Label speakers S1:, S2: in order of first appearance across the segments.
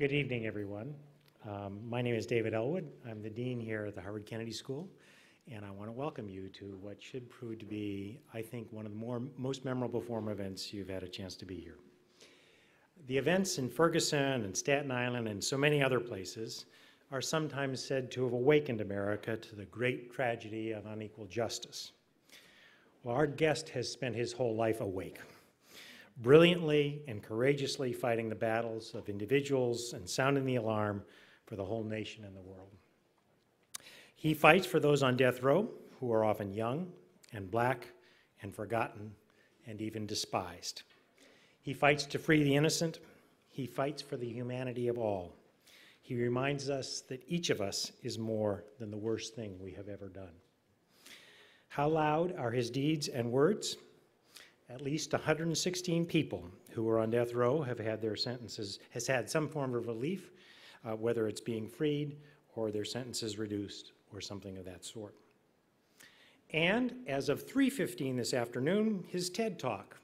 S1: Good evening, everyone. My name is David Elwood. I'm the dean here at the Harvard Kennedy School, and I want to welcome you to what should prove to be, I think, one of the most memorable forum events you've had a chance to be here. The events in Ferguson and Staten Island and so many other places are sometimes said to have awakened America to the great tragedy of unequal justice. Well, our guest has spent his whole life awake, brilliantly and courageously fighting the battles of individuals and sounding the alarm for the whole nation and the world. He fights for those on death row who are often young and black and forgotten and even despised. He fights to free the innocent. He fights for the humanity of all. He reminds us that each of us is more than the worst thing we have ever done. How loud are his deeds and words? At least 116 people who are on death row have had their sentences, has had some form of relief, whether it's being freed or their sentences reduced or something of that sort. And as of 3:15 this afternoon, his TED Talk,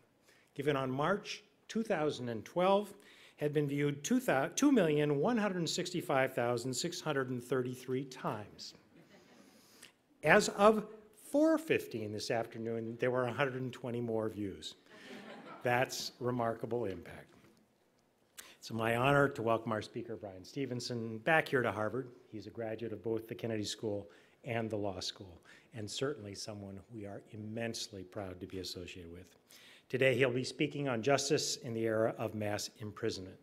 S1: given on March 2012, had been viewed 2,165,633 times. As of 4:15 this afternoon, there were 120 more views. That's remarkable impact. It's my honor to welcome our speaker, Bryan Stevenson, back here to Harvard. He's a graduate of both the Kennedy School and the law school, and certainly someone we are immensely proud to be associated with. Today, he'll be speaking on justice in the era of mass imprisonment.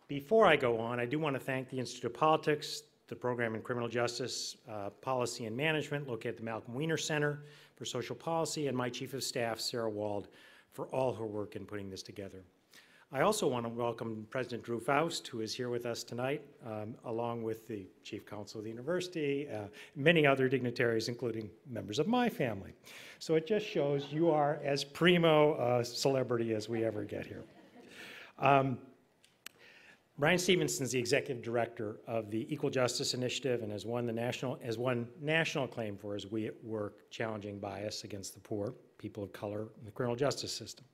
S1: Before I go on, I do want to thank the Institute of Politics, the Program in Criminal Justice, Policy and Management, located at the Malcolm Weiner Center for Social Policy, and my Chief of Staff, Sarah Wald, for all her work in putting this together. I also want to welcome President Drew Faust, who is here with us tonight, along with the Chief Counsel of the University, many other dignitaries, including members of my family. So it just shows you are as primo celebrity as we ever get here. Bryan Stevenson is the executive director of the Equal Justice Initiative and has won national acclaim for his work challenging bias against the poor, people of color, in the criminal justice system.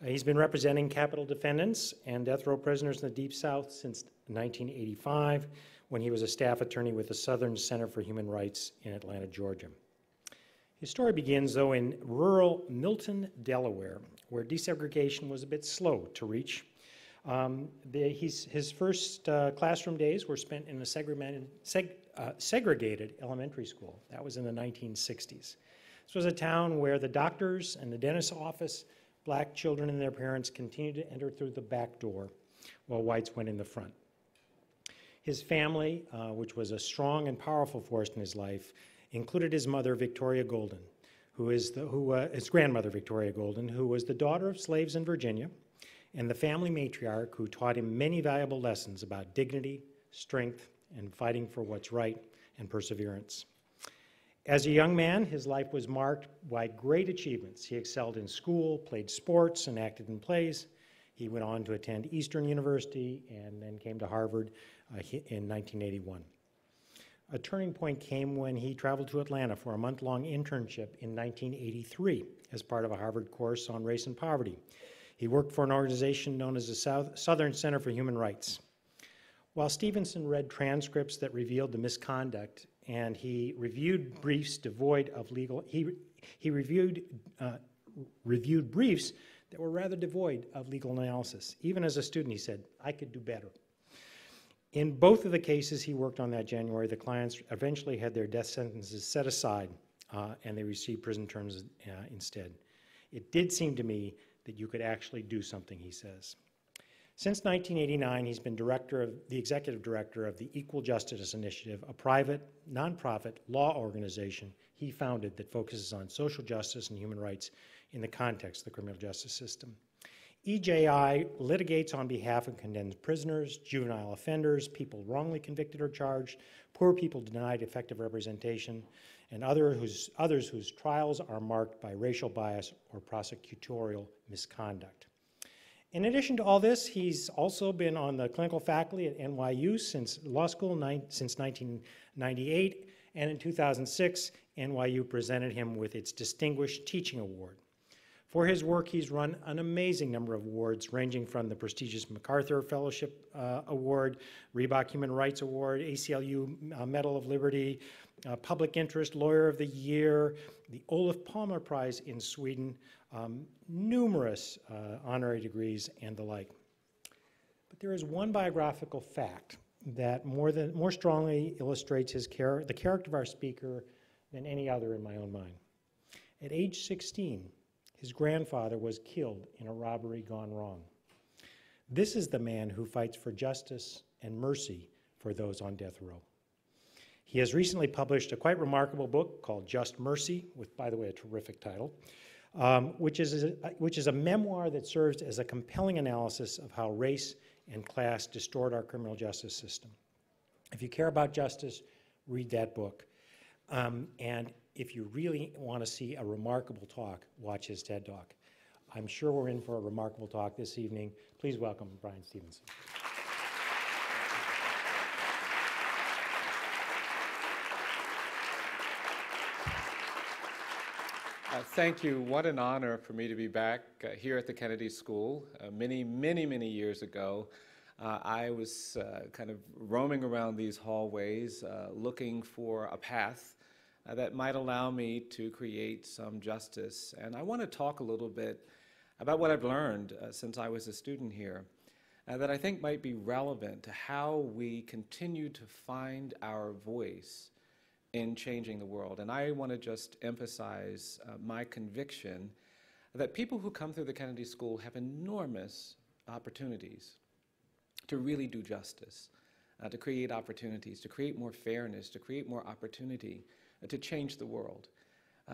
S1: He's been representing capital defendants and death row prisoners in the Deep South since 1985, when he was a staff attorney with the Southern Center for Human Rights in Atlanta, Georgia. His story begins, though, in rural Milton, Delaware, where desegregation was a bit slow to reach. His first classroom days were spent in a segregated elementary school. That was in the 1960s. This was a town where the doctors and the dentist's office, black children and their parents continued to enter through the back door while whites went in the front. His family, which was a strong and powerful force in his life, included his mother, Victoria Golden, his grandmother, Victoria Golden, who was the daughter of slaves in Virginia, and the family matriarch who taught him many valuable lessons about dignity, strength, and fighting for what's right, and perseverance. As a young man, his life was marked by great achievements. He excelled in school, played sports, and acted in plays. He went on to attend Eastern University and then came to Harvard in 1981. A turning point came when he traveled to Atlanta for a month-long internship in 1983 as part of a Harvard course on race and poverty. He worked for an organization known as the Southern Center for Human Rights. While Stevenson read transcripts that revealed the misconduct, and he reviewed briefs devoid of legal, he reviewed briefs that were rather devoid of legal analysis. Even as a student, he said, I could do better. In both of the cases he worked on that January, the clients eventually had their death sentences set aside, and they received prison terms instead. It did seem to me that you could actually do something, he says. Since 1989, he's been the executive director of the Equal Justice Initiative, a private, nonprofit law organization he founded that focuses on social justice and human rights in the context of the criminal justice system. EJI litigates on behalf of condemned prisoners, juvenile offenders, people wrongly convicted or charged, poor people denied effective representation, and others whose trials are marked by racial bias or prosecutorial misconduct. In addition to all this, he's also been on the clinical faculty at NYU since law school since 1998, and in 2006, NYU presented him with its Distinguished Teaching Award. For his work, he's run an amazing number of awards, ranging from the prestigious MacArthur Fellowship Award, Reebok Human Rights Award, ACLU Medal of Liberty, Public Interest Lawyer of the Year, the Olof Palme Prize in Sweden, numerous honorary degrees, and the like. But there is one biographical fact that more strongly illustrates the character of our speaker than any other in my own mind. At age 16, his grandfather was killed in a robbery gone wrong. This is the man who fights for justice and mercy for those on death row. He has recently published a quite remarkable book called Just Mercy, with, by the way, a terrific title, which is a memoir that serves as a compelling analysis of how race and class distort our criminal justice system. If you care about justice, read that book. And if you really want to see a remarkable talk, watch his TED Talk. I'm sure we're in for a remarkable talk this evening. Please welcome Bryan Stevenson.
S2: Thank you. What an honor for me to be back here at the Kennedy School. Many years ago, I was kind of roaming around these hallways looking for a path that might allow me to create some justice. And I want to talk a little bit about what I've learned since I was a student here that I think might be relevant to how we continue to find our voice in changing the world. And I want to just emphasize my conviction that people who come through the Kennedy School have enormous opportunities to really do justice, to create opportunities, to create more fairness, to create more opportunity, to change the world.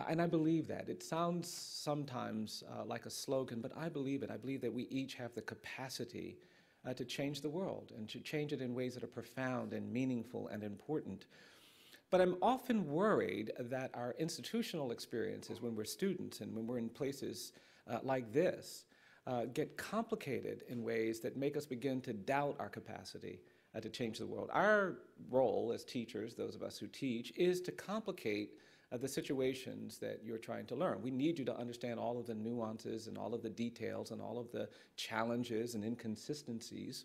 S2: And I believe that. It sounds sometimes like a slogan, but I believe it. I believe that we each have the capacity to change the world and to change it in ways that are profound and meaningful and important. But I'm often worried that our institutional experiences when we're students and when we're in places like this get complicated in ways that make us begin to doubt our capacity to change the world. Our role as teachers, those of us who teach, is to complicate the situations that you're trying to learn. We need you to understand all of the nuances and all of the details and all of the challenges and inconsistencies.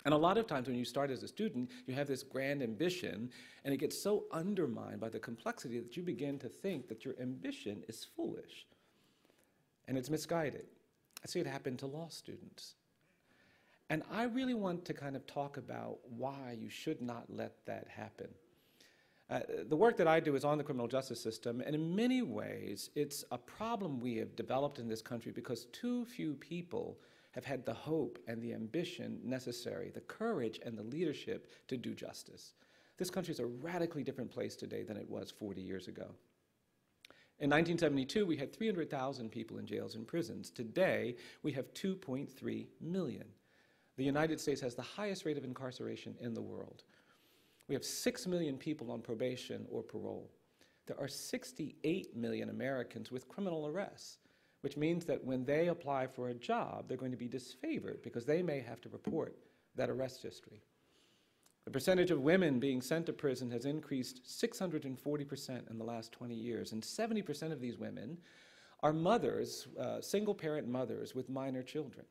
S2: And a lot of times when you start as a student, you have this grand ambition, and it gets so undermined by the complexity that you begin to think that your ambition is foolish and it's misguided. I see it happen to law students. And I really want to kind of talk about why you should not let that happen. The work that I do is on the criminal justice system, and in many ways, it's a problem we have developed in this country because too few people have had the hope and the ambition necessary, the courage and the leadership to do justice. This country is a radically different place today than it was 40 years ago. In 1972, we had 300,000 people in jails and prisons. Today, we have 2.3 million. The United States has the highest rate of incarceration in the world. We have 6 million people on probation or parole. There are 68 million Americans with criminal arrests, which means that when they apply for a job, they're going to be disfavored because they may have to report that arrest history. The percentage of women being sent to prison has increased 640% in the last 20 years, and 70% of these women are mothers, single-parent mothers with minor children.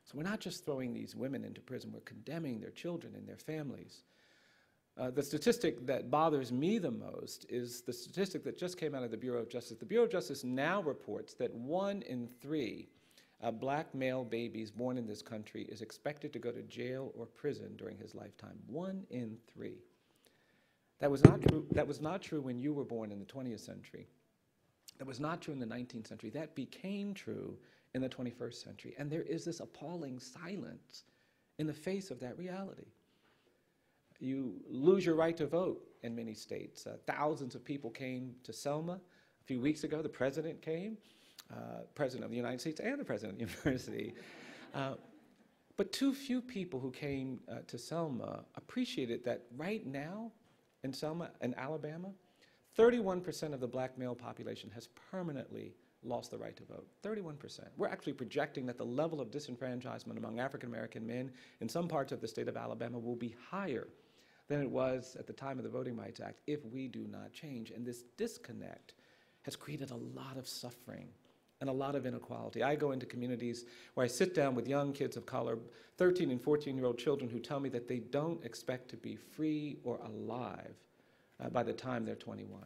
S2: So we're not just throwing these women into prison, we're condemning their children and their families. The statistic that bothers me the most is the statistic that just came out of the Bureau of Justice. The Bureau of Justice now reports that 1 in 3 black male babies born in this country is expected to go to jail or prison during his lifetime. 1 in 3. That was not true. That was not true when you were born in the 20th century. That was not true in the 19th century. That became true in the 21st century. And there is this appalling silence in the face of that reality. You lose your right to vote in many states. Thousands of people came to Selma a few weeks ago. The president came, president of the United States and the president of the university. But too few people who came to Selma appreciated that right now in Selma, in Alabama, 31% of the black male population has permanently lost the right to vote. 31%. We're actually projecting that the level of disenfranchisement among African American men in some parts of the state of Alabama will be higher than it was at the time of the Voting Rights Act if we do not change. And this disconnect has created a lot of suffering and a lot of inequality. I go into communities where I sit down with young kids of color, 13 and 14-year-old children who tell me that they don't expect to be free or alive by the time they're 21.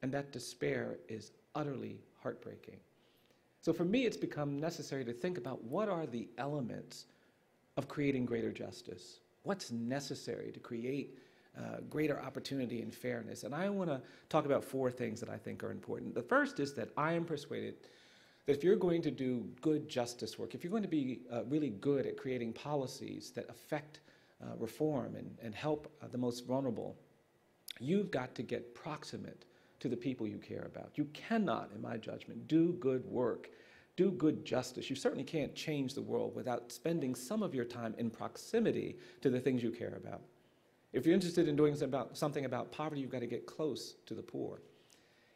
S2: And that despair is utterly heartbreaking. So for me, it's become necessary to think about what are the elements of creating greater justice? What's necessary to create greater opportunity and fairness? And I want to talk about 4 things that I think are important. The first is that I am persuaded that if you're going to do good justice work, if you're going to be really good at creating policies that affect reform and help the most vulnerable, you've got to get proximate to the people you care about. You cannot, in my judgment, do good work, do good justice. You certainly can't change the world without spending some of your time in proximity to the things you care about. If you're interested in doing something about poverty, you've got to get close to the poor.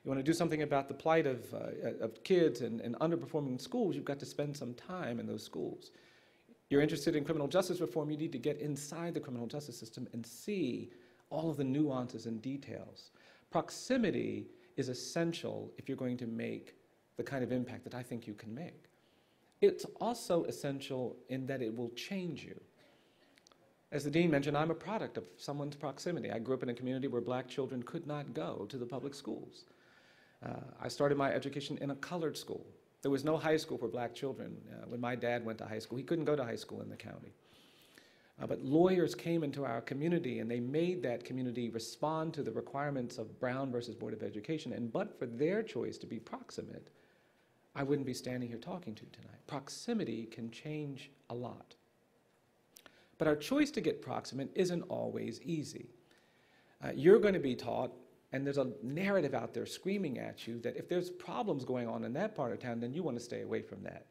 S2: You want to do something about the plight of kids and underperforming schools, you've got to spend some time in those schools. You're interested in criminal justice reform, you need to get inside the criminal justice system and see all of the nuances and details. Proximity is essential if you're going to make the kind of impact that I think you can make. It's also essential in that it will change you. As the dean mentioned, I'm a product of someone's proximity. I grew up in a community where black children could not go to the public schools. I started my education in a colored school. There was no high school for black children. When my dad went to high school, he couldn't go to high school in the county. But lawyers came into our community and they made that community respond to the requirements of Brown versus Board of Education. And but for their choice to be proximate, I wouldn't be standing here talking to you tonight. Proximity can change a lot. But our choice to get proximate isn't always easy. You're going to be taught, and there's a narrative out there screaming at you that if there's problems going on in that part of town, then you want to stay away from that.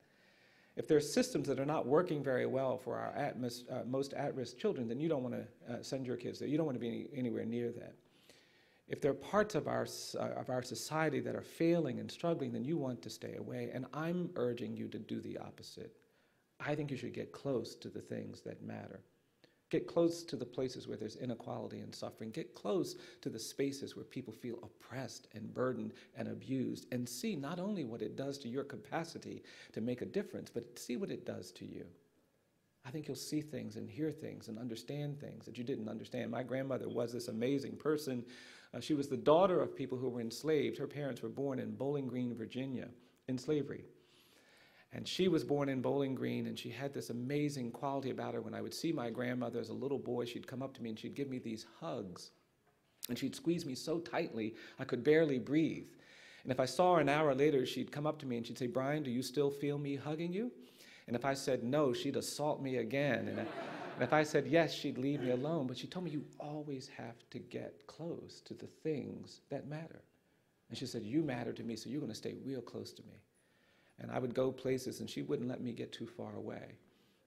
S2: If there are systems that are not working very well for our most at-risk children, then you don't want to send your kids there. You don't want to be anywhere near that. If there are parts of our society that are failing and struggling, then you want to stay away. And I'm urging you to do the opposite. I think you should get close to the things that matter. Get close to the places where there's inequality and suffering. Get close to the spaces where people feel oppressed and burdened and abused, and see not only what it does to your capacity to make a difference, but see what it does to you. I think you'll see things and hear things and understand things that you didn't understand. My grandmother was this amazing person. She was the daughter of people who were enslaved. Her parents were born in Bowling Green, Virginia, in slavery. And she was born in Bowling Green, and she had this amazing quality about her. When I would see my grandmother as a little boy, she'd come up to me and she'd give me these hugs. And she'd squeeze me so tightly, I could barely breathe. And if I saw her an hour later, she'd come up to me and she'd say, "Bryan, do you still feel me hugging you?" And if I said no, she'd assault me again. And if I said yes, she'd leave me alone. But she told me, you always have to get close to the things that matter. And she said, you matter to me, so you're going to stay real close to me. And I would go places, and she wouldn't let me get too far away.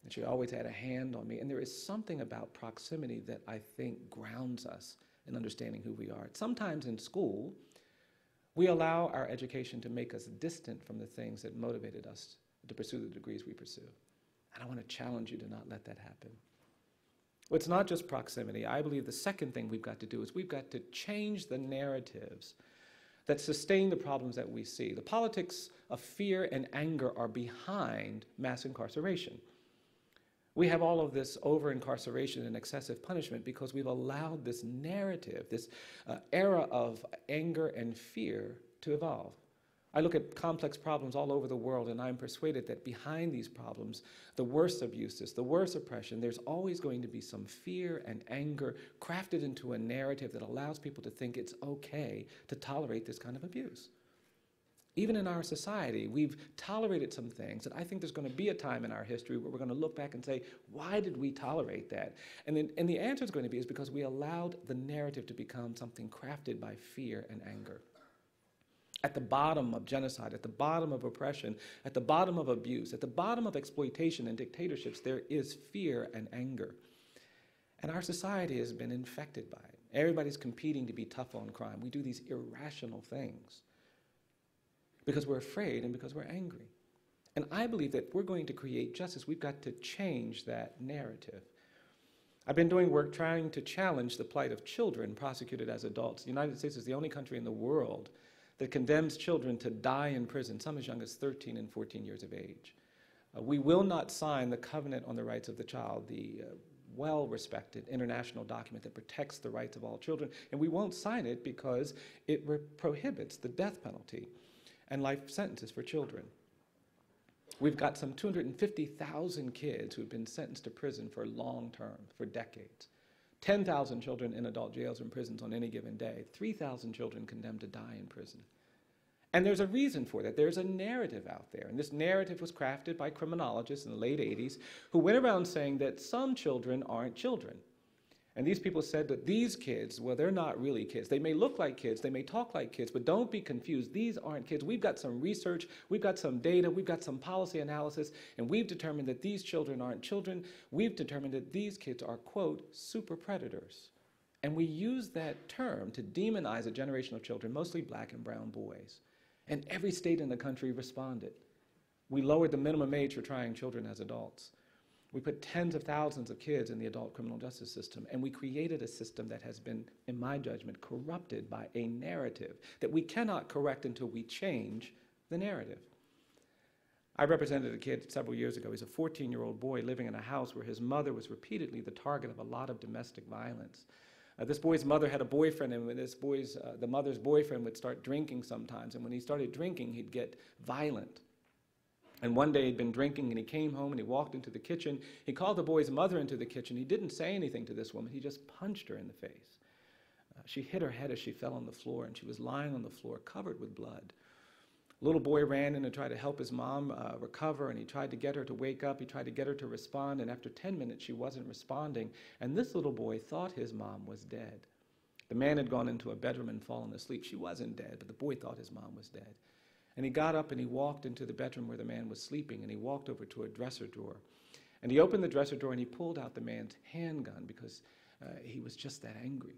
S2: And she always had a hand on me. And there is something about proximity that I think grounds us in understanding who we are. Sometimes in school, we allow our education to make us distant from the things that motivated us to pursue the degrees we pursue. And I want to challenge you to not let that happen. Well, it's not just proximity. I believe the second thing we've got to do is we've got to change the narratives that sustain the problems that we see. The politics of fear and anger are behind mass incarceration. We have all of this over-incarceration and excessive punishment because we've allowed this narrative, this era of anger and fear to evolve. I look at complex problems all over the world, and I'm persuaded that behind these problems, the worst abuses, the worst oppression, there's always going to be some fear and anger crafted into a narrative that allows people to think it's okay to tolerate this kind of abuse. Even in our society, we've tolerated some things that I think there's going to be a time in our history where we're going to look back and say, why did we tolerate that? And the answer is going to be is because we allowed the narrative to become something crafted by fear and anger. At the bottom of genocide, at the bottom of oppression, at the bottom of abuse, at the bottom of exploitation and dictatorships, there is fear and anger. And our society has been infected by it. Everybody's competing to be tough on crime. We do these irrational things because we're afraid and because we're angry. And I believe that if we're going to create justice, we've got to change that narrative. I've been doing work trying to challenge the plight of children prosecuted as adults. The United States is the only country in the world that condemns children to die in prison, some as young as 13 and 14 years of age. We will not sign the Covenant on the Rights of the Child, the well-respected international document that protects the rights of all children, and we won't sign it because it prohibits the death penalty and life sentences for children. We've got some 250,000 kids who've been sentenced to prison for long term, for decades. 10,000 children in adult jails and prisons on any given day. 3,000 children condemned to die in prison. And there's a reason for that. There's a narrative out there. And this narrative was crafted by criminologists in the late 80s who went around saying that some children aren't children. And these people said that these kids, well, they're not really kids. They may look like kids, they may talk like kids, but don't be confused. These aren't kids. We've got some research, we've got some data, we've got some policy analysis, and we've determined that these children aren't children. We've determined that these kids are, quote, super predators. And we use that term to demonize a generation of children, mostly black and brown boys. And every state in the country responded. We lowered the minimum age for trying children as adults. We put tens of thousands of kids in the adult criminal justice system, and we created a system that has been, in my judgment, corrupted by a narrative that we cannot correct until we change the narrative. I represented a kid several years ago. He's a 14-year-old boy living in a house where his mother was repeatedly the target of a lot of domestic violence. This boy's mother had a boyfriend, and when the mother's boyfriend would start drinking sometimes, and when he started drinking, he'd get violent. And one day he'd been drinking, and he came home, and he walked into the kitchen. He called the boy's mother into the kitchen. He didn't say anything to this woman. He just punched her in the face. She hit her head as she fell on the floor, and she was lying on the floor covered with blood. Little boy ran in and tried to help his mom recover, and he tried to get her to wake up. He tried to get her to respond, and after 10 minutes, she wasn't responding. And this little boy thought his mom was dead. The man had gone into a bedroom and fallen asleep. She wasn't dead, but the boy thought his mom was dead. And he got up and he walked into the bedroom where the man was sleeping, and he walked over to a dresser drawer. And he opened the dresser drawer and he pulled out the man's handgun because he was just that angry.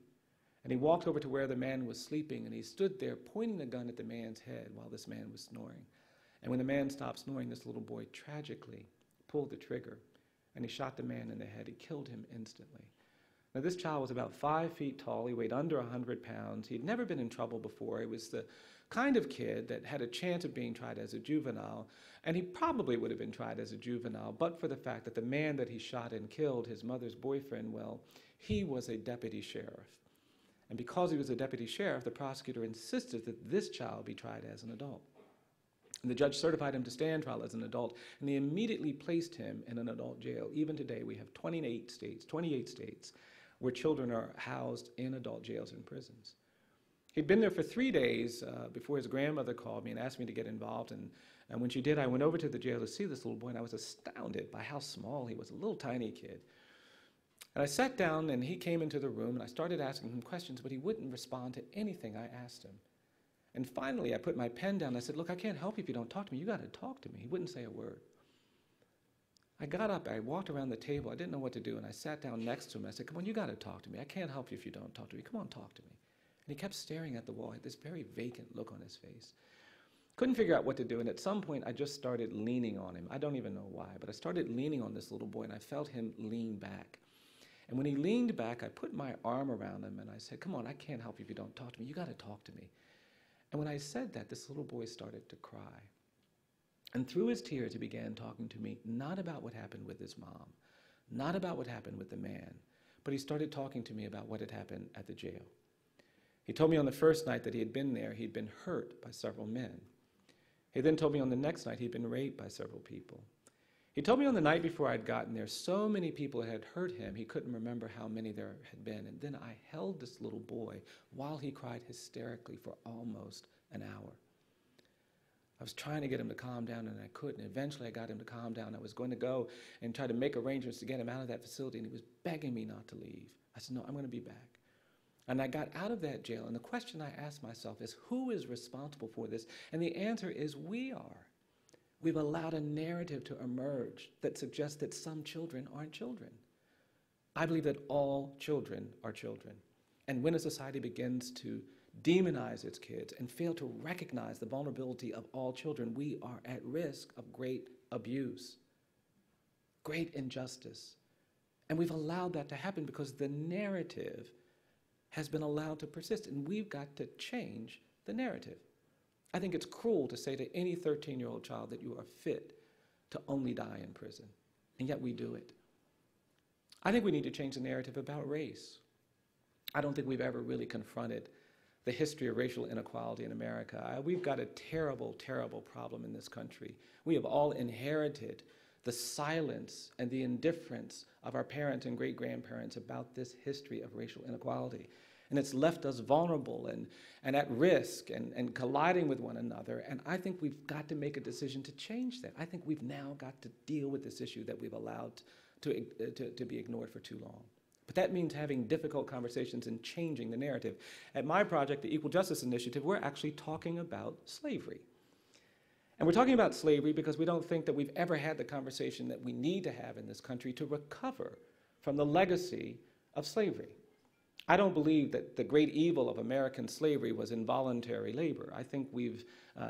S2: And he walked over to where the man was sleeping, and he stood there pointing the gun at the man's head while this man was snoring. And when the man stopped snoring, this little boy tragically pulled the trigger, and he shot the man in the head. He killed him instantly. Now, this child was about 5 feet tall. He weighed under 100 pounds. He'd never been in trouble before. He was the kind of kid that had a chance of being tried as a juvenile, and he probably would have been tried as a juvenile, but for the fact that the man that he shot and killed, his mother's boyfriend, well, he was a deputy sheriff. And because he was a deputy sheriff, the prosecutor insisted that this child be tried as an adult. And the judge certified him to stand trial as an adult, and they immediately placed him in an adult jail. Even today, we have 28 states where children are housed in adult jails and prisons. He'd been there for 3 days before his grandmother called me and asked me to get involved. And when she did, I went over to the jail to see this little boy, and I was astounded by how small he was, a little tiny kid. And I sat down, and he came into the room, and I started asking him questions, but he wouldn't respond to anything I asked him. And finally, I put my pen down. I said, "Look, I can't help you if you don't talk to me. You got to talk to me." He wouldn't say a word. I got up, I walked around the table. I didn't know what to do, and I sat down next to him. I said, "Come on, you got to talk to me. I can't help you if you don't talk to me. Come on, talk to me." And he kept staring at the wall. He had this very vacant look on his face. Couldn't figure out what to do, and at some point, I just started leaning on him. I don't even know why, but I started leaning on this little boy, and I felt him lean back. And when he leaned back, I put my arm around him, and I said, "Come on, I can't help you if you don't talk to me. You got to talk to me." And when I said that, this little boy started to cry. And through his tears, he began talking to me, not about what happened with his mom, not about what happened with the man, but he started talking to me about what had happened at the jail. He told me on the first night that he had been there, he'd been hurt by several men. He then told me on the next night he'd been raped by several people. He told me on the night before I'd gotten there, so many people had hurt him, he couldn't remember how many there had been. And then I held this little boy while he cried hysterically for almost an hour. I was trying to get him to calm down, and I couldn't. Eventually, I got him to calm down. I was going to go and try to make arrangements to get him out of that facility, and he was begging me not to leave. I said, "No, I'm going to be back." And I got out of that jail, and the question I asked myself is, who is responsible for this? And the answer is, we are. We've allowed a narrative to emerge that suggests that some children aren't children. I believe that all children are children. And when a society begins to demonize its kids and fail to recognize the vulnerability of all children, we are at risk of great abuse, great injustice. And we've allowed that to happen because the narrative has been allowed to persist, and we've got to change the narrative. I think it's cruel to say to any 13-year-old child that you are fit to only die in prison, and yet we do it. I think we need to change the narrative about race. I don't think we've ever really confronted the history of racial inequality in America. We've got a terrible, terrible problem in this country. We have all inherited the silence and the indifference of our parents and great-grandparents about this history of racial inequality. And it's left us vulnerable and at risk and colliding with one another. And I think we've got to make a decision to change that. I think we've now got to deal with this issue that we've allowed to be ignored for too long. But that means having difficult conversations and changing the narrative. At my project, the Equal Justice Initiative, we're actually talking about slavery. And we're talking about slavery because we don't think that we've ever had the conversation that we need to have in this country to recover from the legacy of slavery. I don't believe that the great evil of American slavery was involuntary labor. I think we've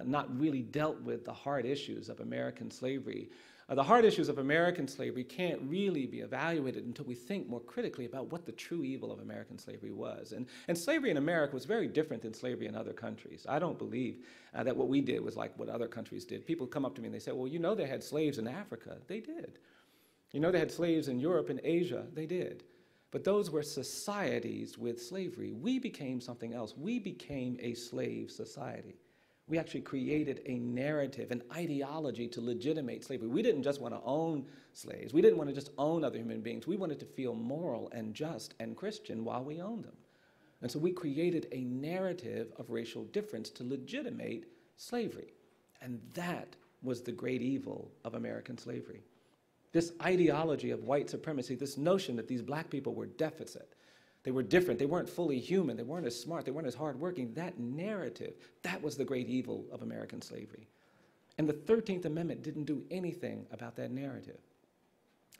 S2: not really dealt with the hard issues of American slavery. The hard issues of American slavery can't really be evaluated until we think more critically about what the true evil of American slavery was. And slavery in America was very different than slavery in other countries. I don't believe that what we did was like what other countries did. People come up to me and they say, well, you know they had slaves in Africa. They did. You know they had slaves in Europe and Asia. They did. But those were societies with slavery. We became something else. We became a slave society. We actually created a narrative, an ideology to legitimate slavery. We didn't just want to own slaves. We didn't want to just own other human beings. We wanted to feel moral and just and Christian while we owned them. And so we created a narrative of racial difference to legitimate slavery. And that was the great evil of American slavery. This ideology of white supremacy, this notion that these black people were deficit, they were different, they weren't fully human, they weren't as smart, they weren't as hardworking, that narrative, that was the great evil of American slavery. And the 13th Amendment didn't do anything about that narrative.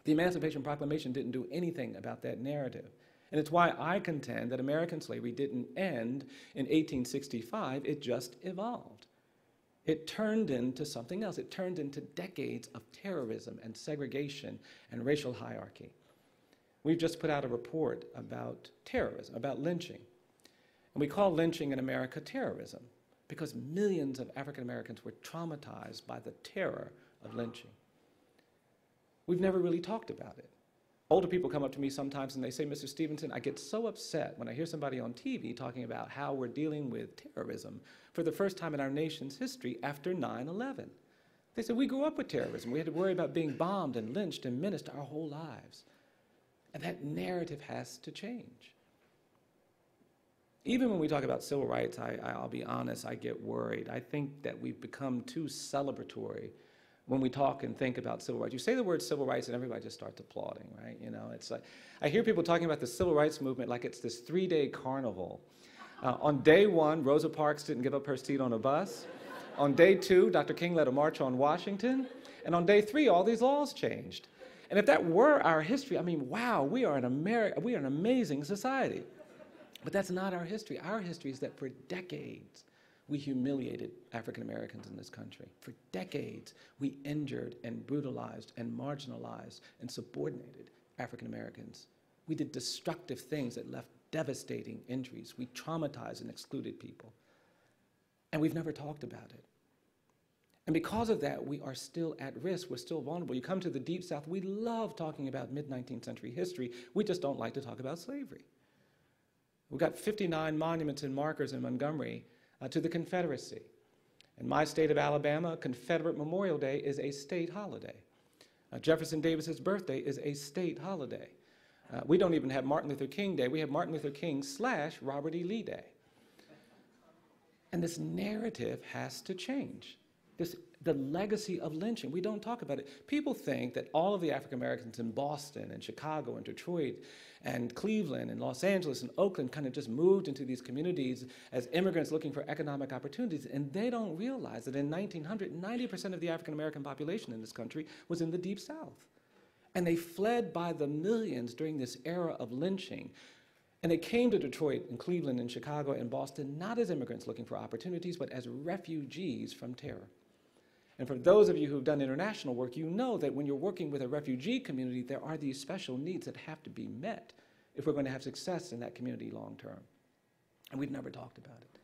S2: The Emancipation Proclamation didn't do anything about that narrative. And it's why I contend that American slavery didn't end in 1865, it just evolved. It turned into something else. It turned into decades of terrorism and segregation and racial hierarchy. We've just put out a report about terrorism, about lynching. And we call lynching in America terrorism because millions of African Americans were traumatized by the terror of lynching. We've never really talked about it. Older people come up to me sometimes and they say, Mr. Stevenson, I get so upset when I hear somebody on TV talking about how we're dealing with terrorism for the first time in our nation's history after 9/11. They said, we grew up with terrorism. We had to worry about being bombed and lynched and menaced our whole lives. And that narrative has to change. Even when we talk about civil rights, I'll be honest, I get worried. I think that we've become too celebratory when we talk and think about civil rights. You say the word civil rights and everybody just starts applauding, right? You know, it's like, I hear people talking about the civil rights movement like it's this 3-day carnival. On day 1, Rosa Parks didn't give up her seat on a bus. On day 2, Dr. King led a march on Washington. And on day 3, all these laws changed. And if that were our history, I mean, wow, we are an amazing society. But that's not our history. Our history is that for decades, we humiliated African Americans in this country. For decades, we injured and brutalized and marginalized and subordinated African Americans. We did destructive things that left devastating injuries. We traumatized and excluded people. And we've never talked about it. And because of that, we are still at risk. We're still vulnerable. You come to the Deep South, we love talking about mid-19th century history. We just don't like to talk about slavery. We've got 59 monuments and markers in Montgomery to the Confederacy. In my state of Alabama, Confederate Memorial Day is a state holiday. Jefferson Davis's birthday is a state holiday. We don't even have Martin Luther King Day. We have Martin Luther King / Robert E. Lee Day. And this narrative has to change. The legacy of lynching, we don't talk about it. People think that all of the African Americans in Boston and Chicago and Detroit and Cleveland and Los Angeles and Oakland kind of just moved into these communities as immigrants looking for economic opportunities, and they don't realize that in 1900, 90% of the African American population in this country was in the Deep South. And they fled by the millions during this era of lynching. And they came to Detroit and Cleveland and Chicago and Boston not as immigrants looking for opportunities, but as refugees from terror. And for those of you who've done international work, you know that when you're working with a refugee community, there are these special needs that have to be met if we're going to have success in that community long term. And we've never talked about it.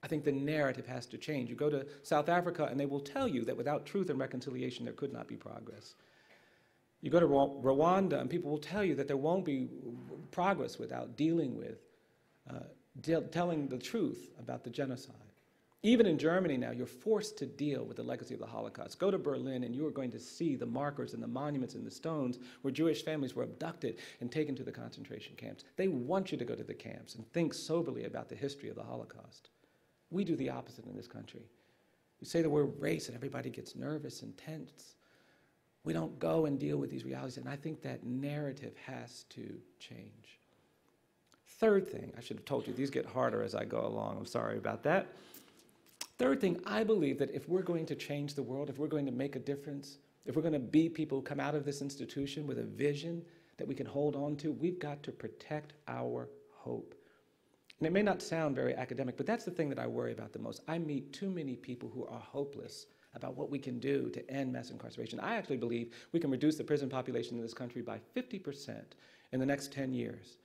S2: I think the narrative has to change. You go to South Africa and they will tell you that without truth and reconciliation, there could not be progress. You go to Rwanda and people will tell you that there won't be progress without dealing with, telling the truth about the genocide. Even in Germany now, you're forced to deal with the legacy of the Holocaust. Go to Berlin and you are going to see the markers and the monuments and the stones where Jewish families were abducted and taken to the concentration camps. They want you to go to the camps and think soberly about the history of the Holocaust. We do the opposite in this country. You say the word race and everybody gets nervous and tense. We don't go and deal with these realities, and I think that narrative has to change. Third thing, I should have told you, these get harder as I go along. I'm sorry about that. Third thing, I believe that if we're going to change the world, if we're going to make a difference, if we're going to be people who come out of this institution with a vision that we can hold on to, we've got to protect our hope. And it may not sound very academic, but that's the thing that I worry about the most. I meet too many people who are hopeless about what we can do to end mass incarceration. I actually believe we can reduce the prison population in this country by 50% in the next 10 years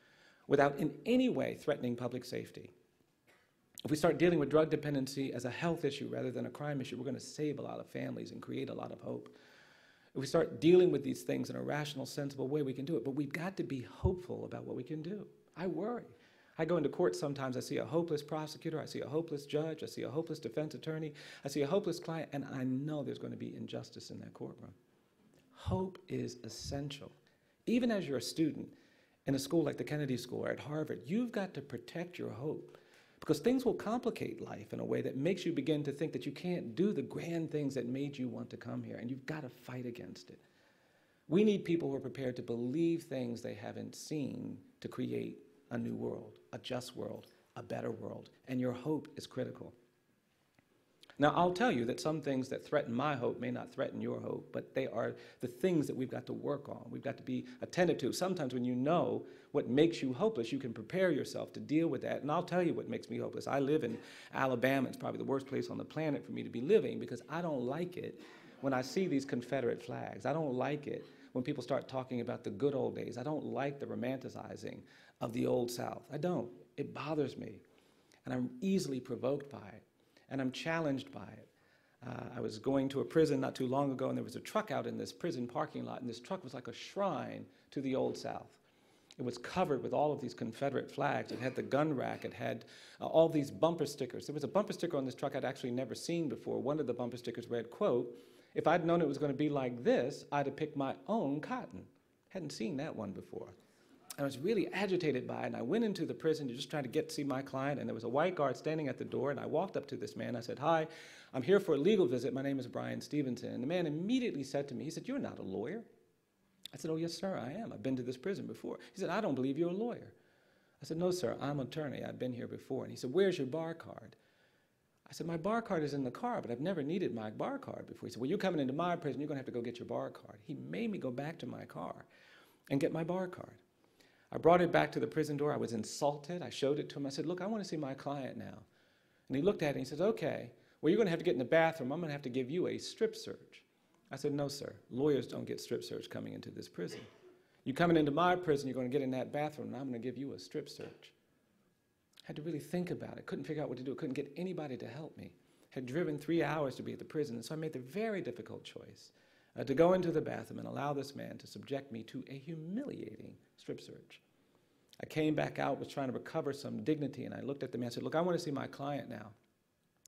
S2: without in any way threatening public safety. If we start dealing with drug dependency as a health issue rather than a crime issue, we're going to save a lot of families and create a lot of hope. If we start dealing with these things in a rational, sensible way, we can do it. But we've got to be hopeful about what we can do. I worry. I go into court sometimes, I see a hopeless prosecutor, I see a hopeless judge, I see a hopeless defense attorney, I see a hopeless client, and I know there's going to be injustice in that courtroom. Hope is essential. Even as you're a student in a school like the Kennedy School or at Harvard, you've got to protect your hope because things will complicate life in a way that makes you begin to think that you can't do the grand things that made you want to come here, and you've got to fight against it. We need people who are prepared to believe things they haven't seen to create a new world, a just world, a better world, and your hope is critical. Now, I'll tell you that some things that threaten my hope may not threaten your hope, but they are the things that we've got to work on. We've got to be attentive to. Sometimes when you know what makes you hopeless, you can prepare yourself to deal with that. And I'll tell you what makes me hopeless. I live in Alabama. It's probably the worst place on the planet for me to be living because I don't like it when I see these Confederate flags. I don't like it when people start talking about the good old days. I don't like the romanticizing of the Old South. I don't. It bothers me. And I'm easily provoked by it. And I'm challenged by it. I was going to a prison not too long ago, and there was a truck out in this prison parking lot, and this truck was like a shrine to the Old South. It was covered with all of these Confederate flags. It had the gun rack. It had all these bumper stickers. There was a bumper sticker on this truck I'd actually never seen before. One of the bumper stickers read, quote, "If I'd known it was going to be like this, I'd have picked my own cotton." Hadn't seen that one before. I was really agitated by it, and I went into the prison to just try to get to see my client, and there was a white guard standing at the door, and I walked up to this man. I said, "Hi, I'm here for a legal visit. My name is Bryan Stevenson." And the man immediately said to me, he said, "You're not a lawyer." I said, "Oh, yes, sir, I am. I've been to this prison before." He said, "I don't believe you're a lawyer." I said, "No, sir, I'm an attorney. I've been here before." And he said, "Where's your bar card?" I said, "My bar card is in the car, but I've never needed my bar card before." He said, "Well, you're coming into my prison. You're going to have to go get your bar card." He made me go back to my car and get my bar card. I brought it back to the prison door. I was insulted. I showed it to him. I said, "Look, I want to see my client now." And he looked at it and he said, "Okay, well, you're going to have to get in the bathroom. I'm going to have to give you a strip search." I said, "No, sir. Lawyers don't get strip search coming into this prison. You're coming into my prison, you're going to get in that bathroom, and I'm going to give you a strip search." I had to really think about it. Couldn't figure out what to do. Couldn't get anybody to help me. Had driven 3 hours to be at the prison, and so I made the very difficult choice to go into the bathroom and allow this man to subject me to a humiliating strip search. I came back out, was trying to recover some dignity, and I looked at the man and said, "Look, I want to see my client now."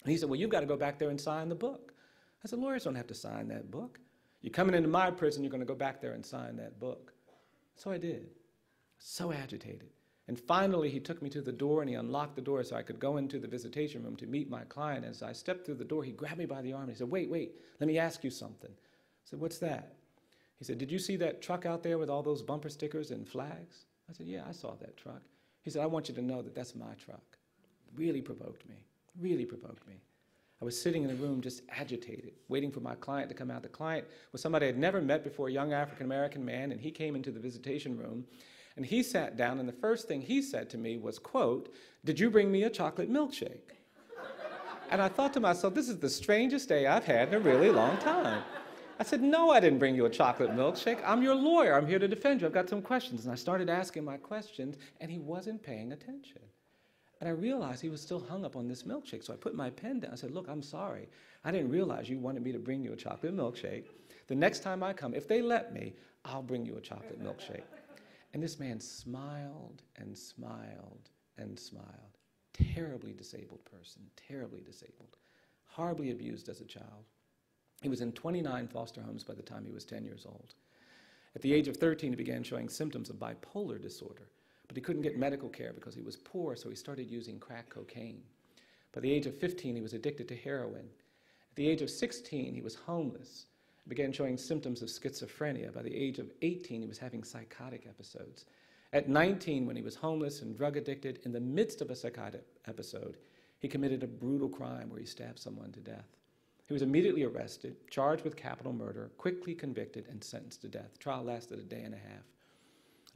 S2: And he said, "Well, you've got to go back there and sign the book." I said, "Lawyers don't have to sign that book. You're coming into my prison, you're going to go back there and sign that book." So I did. So agitated. And finally, he took me to the door, and he unlocked the door so I could go into the visitation room to meet my client. As I stepped through the door, he grabbed me by the arm, and he said, wait, let me ask you something." I said, "What's that?" He said, "Did you see that truck out there with all those bumper stickers and flags?" I said, "Yeah, I saw that truck." He said, "I want you to know that that's my truck." Really provoked me, really provoked me. I was sitting in the room just agitated, waiting for my client to come out. The client was somebody I'd never met before, a young African-American man, and he came into the visitation room, and he sat down, and the first thing he said to me was, quote, "Did you bring me a chocolate milkshake?" And I thought to myself, this is the strangest day I've had in a really long time. I said, "No, I didn't bring you a chocolate milkshake. I'm your lawyer. I'm here to defend you. I've got some questions." And I started asking my questions, and he wasn't paying attention. And I realized he was still hung up on this milkshake. So I put my pen down. I said, look, I'm sorry. I didn't realize you wanted me to bring you a chocolate milkshake. The next time I come, if they let me, I'll bring you a chocolate milkshake. And this man smiled and smiled and smiled. Terribly disabled person, terribly disabled, horribly abused as a child. He was in 29 foster homes by the time he was 10 years old. At the age of 13, he began showing symptoms of bipolar disorder, but he couldn't get medical care because he was poor, so he started using crack cocaine. By the age of 15, he was addicted to heroin. At the age of 16, he was homeless, began showing symptoms of schizophrenia. By the age of 18, he was having psychotic episodes. At 19, when he was homeless and drug addicted, in the midst of a psychotic episode, he committed a brutal crime where he stabbed someone to death. He was immediately arrested, charged with capital murder, quickly convicted, and sentenced to death. The trial lasted a day and a half.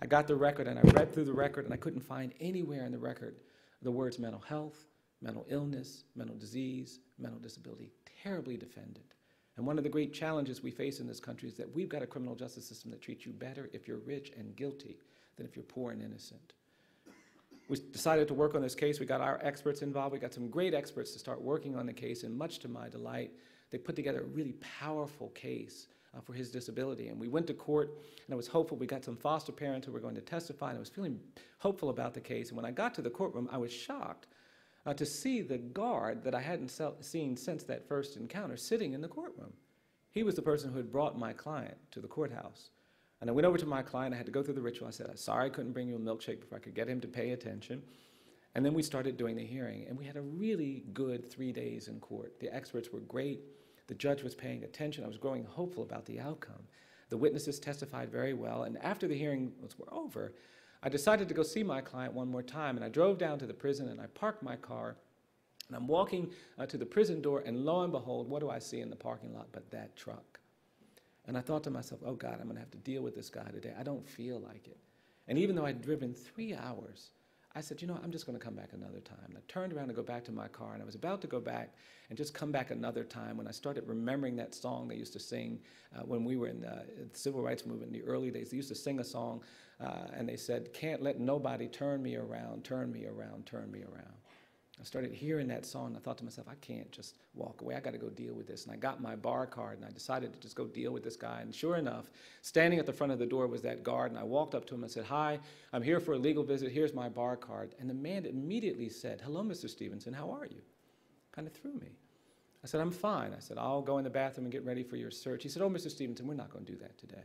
S2: I got the record, and I read through the record, and I couldn't find anywhere in the record the words mental health, mental illness, mental disease, mental disability. Terribly defended. And one of the great challenges we face in this country is that we've got a criminal justice system that treats you better if you're rich and guilty than if you're poor and innocent. We decided to work on this case. We got our experts involved. We got some great experts to start working on the case, and much to my delight, they put together a really powerful case for his disability. And we went to court, and I was hopeful. We got some foster parents who were going to testify, and I was feeling hopeful about the case. And when I got to the courtroom, I was shocked to see the guard that I hadn't seen since that first encounter sitting in the courtroom. He was the person who had brought my client to the courthouse. And I went over to my client. I had to go through the ritual. I said, I'm sorry I couldn't bring you a milkshake before I could get him to pay attention. And then we started doing the hearing. And we had a really good 3 days in court. The experts were great. The judge was paying attention. I was growing hopeful about the outcome. The witnesses testified very well. And after the hearing was over, I decided to go see my client one more time. And I drove down to the prison, and I parked my car. And I'm walking to the prison door, and lo and behold, what do I see in the parking lot but that truck? And I thought to myself, oh God, I'm going to have to deal with this guy today. I don't feel like it. And even though I'd driven 3 hours, I said, you know, I'm just going to come back another time. And I turned around to go back to my car, and I was about to go back and just come back another time when I started remembering that song they used to sing when we were in the civil rights movement in the early days. They used to sing a song, and they said, can't let nobody turn me around, turn me around, turn me around. I started hearing that song, and I thought to myself, I can't just walk away. I got to go deal with this. And I got my bar card, and I decided to just go deal with this guy. And sure enough, standing at the front of the door was that guard, and I walked up to him and said, hi, I'm here for a legal visit. Here's my bar card. And the man immediately said, hello, Mr. Stevenson, how are you? Kind of threw me. I said, I'm fine. I said, I'll go in the bathroom and get ready for your search. He said, oh, Mr. Stevenson, we're not going to do that today.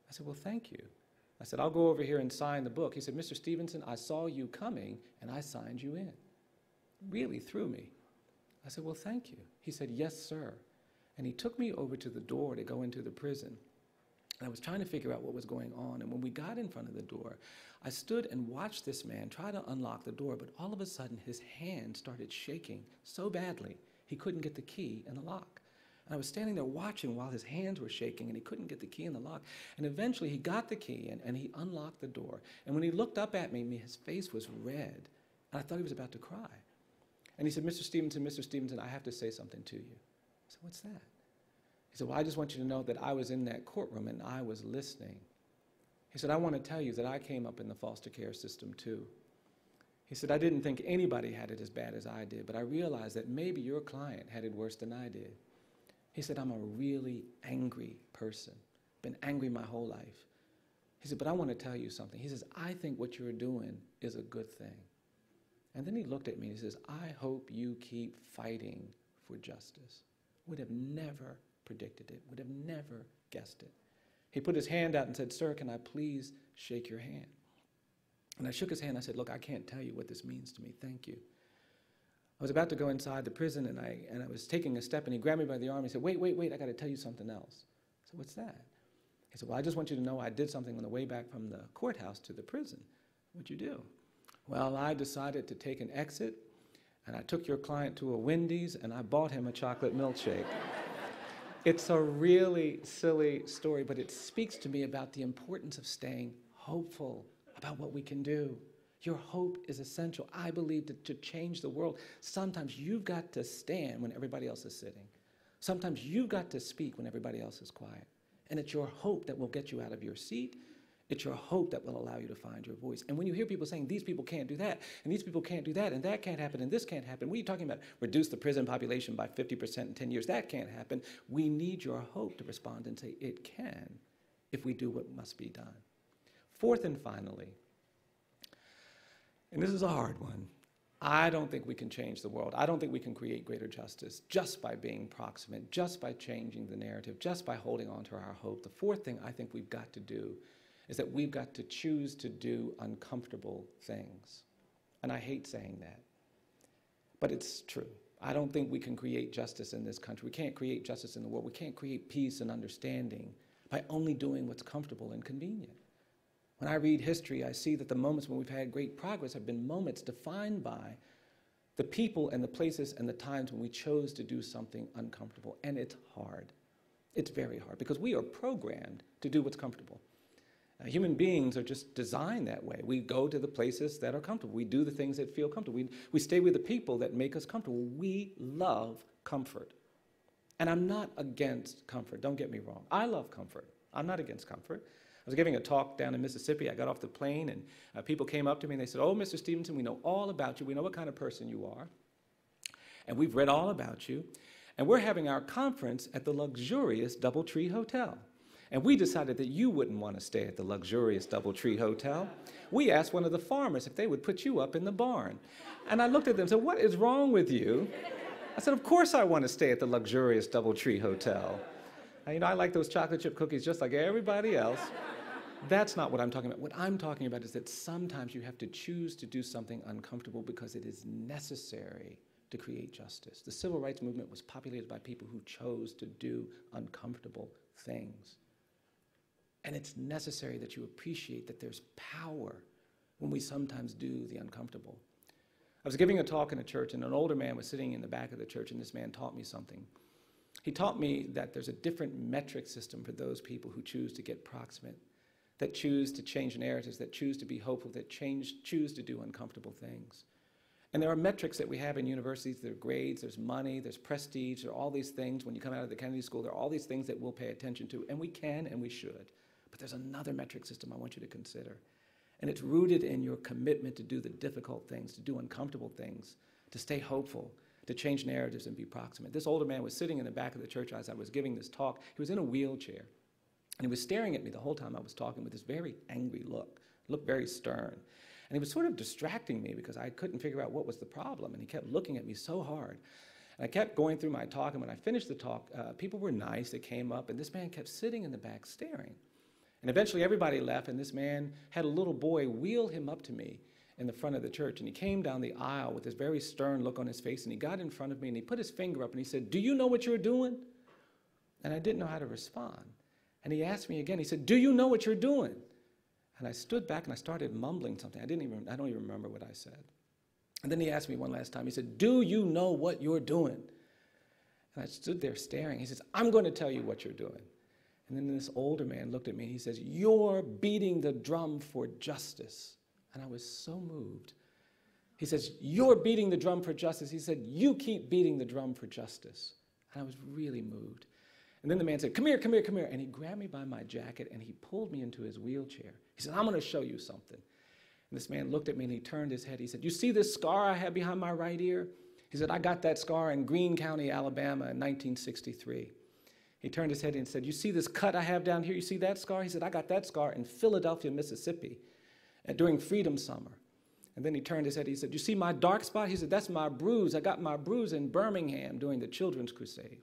S2: I said, well, thank you. I said, I'll go over here and sign the book. He said, Mr. Stevenson, I saw you coming, and I signed you in. Really threw me. I said, well, thank you. He said, yes, sir. And he took me over to the door to go into the prison. And I was trying to figure out what was going on. And when we got in front of the door, I stood and watched this man try to unlock the door, but all of a sudden his hand started shaking so badly he couldn't get the key in the lock. And I was standing there watching while his hands were shaking, and he couldn't get the key in the lock. And eventually he got the key in, and he unlocked the door. And when he looked up at me, his face was red, and I thought he was about to cry. And he said, Mr. Stevenson, I have to say something to you. I said, what's that? He said, well, I just want you to know that I was in that courtroom and I was listening. He said, I want to tell you that I came up in the foster care system too. He said, I didn't think anybody had it as bad as I did, but I realized that maybe your client had it worse than I did. He said, I'm a really angry person, been angry my whole life. He said, but I want to tell you something. He says, I think what you're doing is a good thing. And then he looked at me and he says, I hope you keep fighting for justice. Would have never predicted it, would have never guessed it. He put his hand out and said, sir, can I please shake your hand? And I shook his hand. I said, look, I can't tell you what this means to me. Thank you. I was about to go inside the prison, and I was taking a step, and he grabbed me by the arm. He said, wait, I got to tell you something else. I said, what's that? He said, well, I just want you to know I did something on the way back from the courthouse to the prison. What'd you do? Well, I decided to take an exit, and I took your client to a Wendy's, and I bought him a chocolate milkshake. It's a really silly story, but it speaks to me about the importance of staying hopeful about what we can do. Your hope is essential. I believe that to change the world, sometimes you've got to stand when everybody else is sitting. Sometimes you've got to speak when everybody else is quiet. And it's your hope that will get you out of your seat. It's your hope that will allow you to find your voice. And when you hear people saying, these people can't do that, and these people can't do that, and that can't happen, and this can't happen, what are you talking about? Reduce the prison population by 50% in 10 years. That can't happen. We need your hope to respond and say, it can, if we do what must be done. Fourth and finally, and this is a hard one, I don't think we can change the world. I don't think we can create greater justice just by being proximate, just by changing the narrative, just by holding on to our hope. The fourth thing I think we've got to do is that we've got to choose to do uncomfortable things. And I hate saying that, but it's true. I don't think we can create justice in this country. We can't create justice in the world. We can't create peace and understanding by only doing what's comfortable and convenient. When I read history, I see that the moments when we've had great progress have been moments defined by the people and the places and the times when we chose to do something uncomfortable. And it's hard. It's very hard because we are programmed to do what's comfortable. Human beings are just designed that way. We go to the places that are comfortable. We do the things that feel comfortable. We stay with the people that make us comfortable. We love comfort. And I'm not against comfort. Don't get me wrong. I love comfort. I'm not against comfort. I was giving a talk down in Mississippi. I got off the plane, and people came up to me, and they said, oh, Mr. Stevenson, we know all about you. We know what kind of person you are. And we've read all about you. And we're having our conference at the luxurious DoubleTree Hotel. And we decided that you wouldn't want to stay at the luxurious DoubleTree Hotel. We asked one of the farmers if they would put you up in the barn. And I looked at them and said, what is wrong with you? I said, of course I want to stay at the luxurious DoubleTree Hotel. You know, I like those chocolate chip cookies just like everybody else. That's not what I'm talking about. What I'm talking about is that sometimes you have to choose to do something uncomfortable because it is necessary to create justice. The civil rights movement was populated by people who chose to do uncomfortable things. And it's necessary that you appreciate that there's power when we sometimes do the uncomfortable. I was giving a talk in a church, and an older man was sitting in the back of the church, and this man taught me something. He taught me that there's a different metric system for those people who choose to get proximate, that choose to change narratives, that choose to be hopeful, that choose to do uncomfortable things. And there are metrics that we have in universities. There are grades, there's money, there's prestige, there are all these things. When you come out of the Kennedy School, there are all these things that we'll pay attention to, and we can and we should. But there's another metric system I want you to consider. And it's rooted in your commitment to do the difficult things, to do uncomfortable things, to stay hopeful, to change narratives and be proximate. This older man was sitting in the back of the church as I was giving this talk. He was in a wheelchair. And he was staring at me the whole time I was talking with this very angry looked very stern. And he was sort of distracting me because I couldn't figure out what was the problem. And he kept looking at me so hard. And I kept going through my talk. And when I finished the talk, people were nice. They came up. And this man kept sitting in the back staring. And eventually everybody left. And this man had a little boy wheel him up to me in the front of the church. And he came down the aisle with this very stern look on his face. And he got in front of me. And he put his finger up. And he said, "Do you know what you're doing?" And I didn't know how to respond. And he asked me again, he said, "Do you know what you're doing?" And I stood back and I started mumbling something. I don't even remember what I said. And then he asked me one last time, he said, "Do you know what you're doing?" And I stood there staring. He says, "I'm going to tell you what you're doing." And then this older man looked at me and he says, "You're beating the drum for justice." And I was so moved. He says, "You're beating the drum for justice." He said, "You keep beating the drum for justice." And I was really moved. And then the man said, "Come here, come here, come here." And he grabbed me by my jacket and he pulled me into his wheelchair. He said, "I'm going to show you something." And this man looked at me and he turned his head. He said, "You see this scar I have behind my right ear?" He said, "I got that scar in Greene County, Alabama in 1963. He turned his head and said, "You see this cut I have down here? You see that scar?" He said, "I got that scar in Philadelphia, Mississippi during Freedom Summer." And then he turned his head. He said, "You see my dark spot?" He said, "That's my bruise. I got my bruise in Birmingham during the Children's Crusade."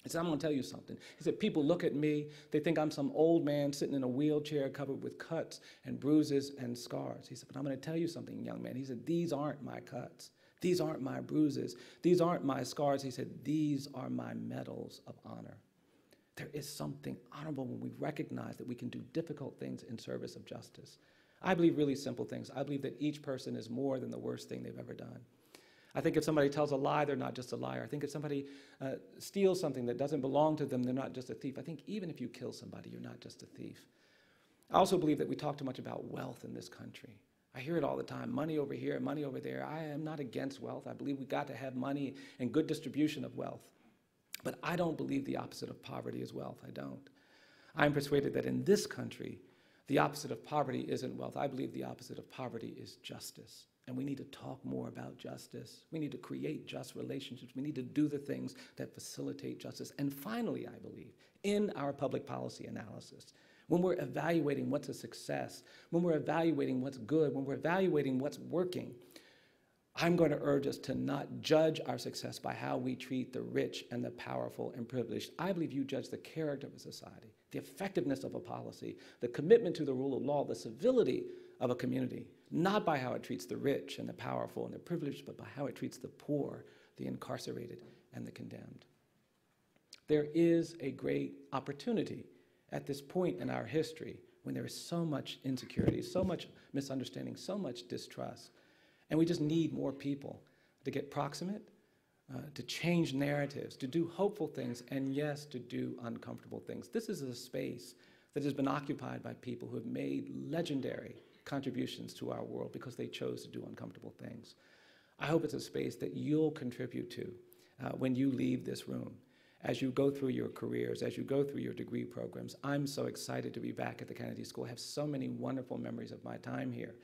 S2: He said, "I'm going to tell you something." He said, "People look at me. They think I'm some old man sitting in a wheelchair covered with cuts and bruises and scars." He said, "But I'm going to tell you something, young man." He said, "These aren't my cuts. These aren't my bruises. These aren't my scars." He said, "These are my medals of honor." There is something honorable when we recognize that we can do difficult things in service of justice. I believe really simple things. I believe that each person is more than the worst thing they've ever done. I think if somebody tells a lie, they're not just a liar. I think if somebody steals something that doesn't belong to them, they're not just a thief. I think even if you kill somebody, you're not just a thief. I also believe that we talk too much about wealth in this country. I hear it all the time, money over here, money over there. I am not against wealth. I believe we've got to have money and good distribution of wealth. But I don't believe the opposite of poverty is wealth. I don't. I'm persuaded that in this country, The opposite of poverty isn't wealth. I believe the opposite of poverty is justice. And we need to talk more about justice. We need to create just relationships. We need to do the things that facilitate justice. And finally, I believe, in our public policy analysis, when we're evaluating what's a success, when we're evaluating what's good, when we're evaluating what's working, I'm going to urge us to not judge our success by how we treat the rich and the powerful and privileged. I believe you judge the character of a society, the effectiveness of a policy, the commitment to the rule of law, the civility of a community, not by how it treats the rich and the powerful and the privileged, but by how it treats the poor, the incarcerated, and the condemned. There is a great opportunity at this point in our history when there is so much insecurity, so much misunderstanding, so much distrust, and we just need more people to get proximate, to change narratives, to do hopeful things, and yes, to do uncomfortable things. This is a space that has been occupied by people who have made legendary contributions to our world because they chose to do uncomfortable things. I hope it's a space that you'll contribute to when you leave this room, as you go through your careers, as you go through your degree programs. I'm so excited to be back at the Kennedy School. I have so many wonderful memories of my time here.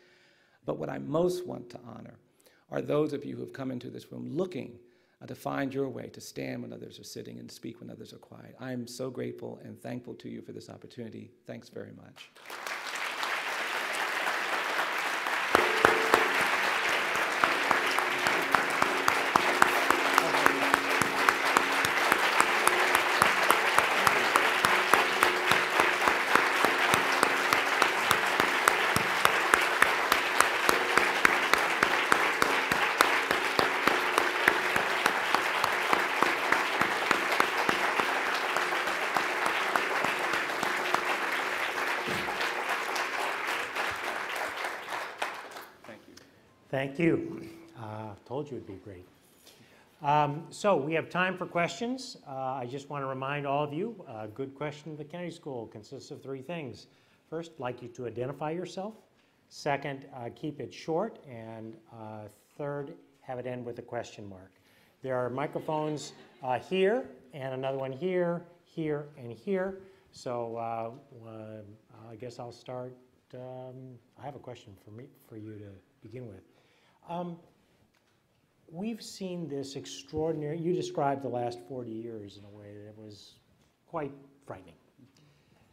S2: But what I most want to honor are those of you who have come into this room looking to find your way to stand when others are sitting and speak when others are quiet. I am so grateful and thankful to you for this opportunity. Thanks very much.
S1: Thank you. Told you it'd be great. So we have time for questions. I just want to remind all of you, a good question at the Kennedy School consists of 3 things. First, I'd like you to identify yourself. Second, keep it short. And third, have it end with a question mark. There are microphones here, and another one here, here, and here. So I guess I'll start. I have a question for you to begin with. We've seen this extraordinary, you described the last 40 years in a way that was quite frightening.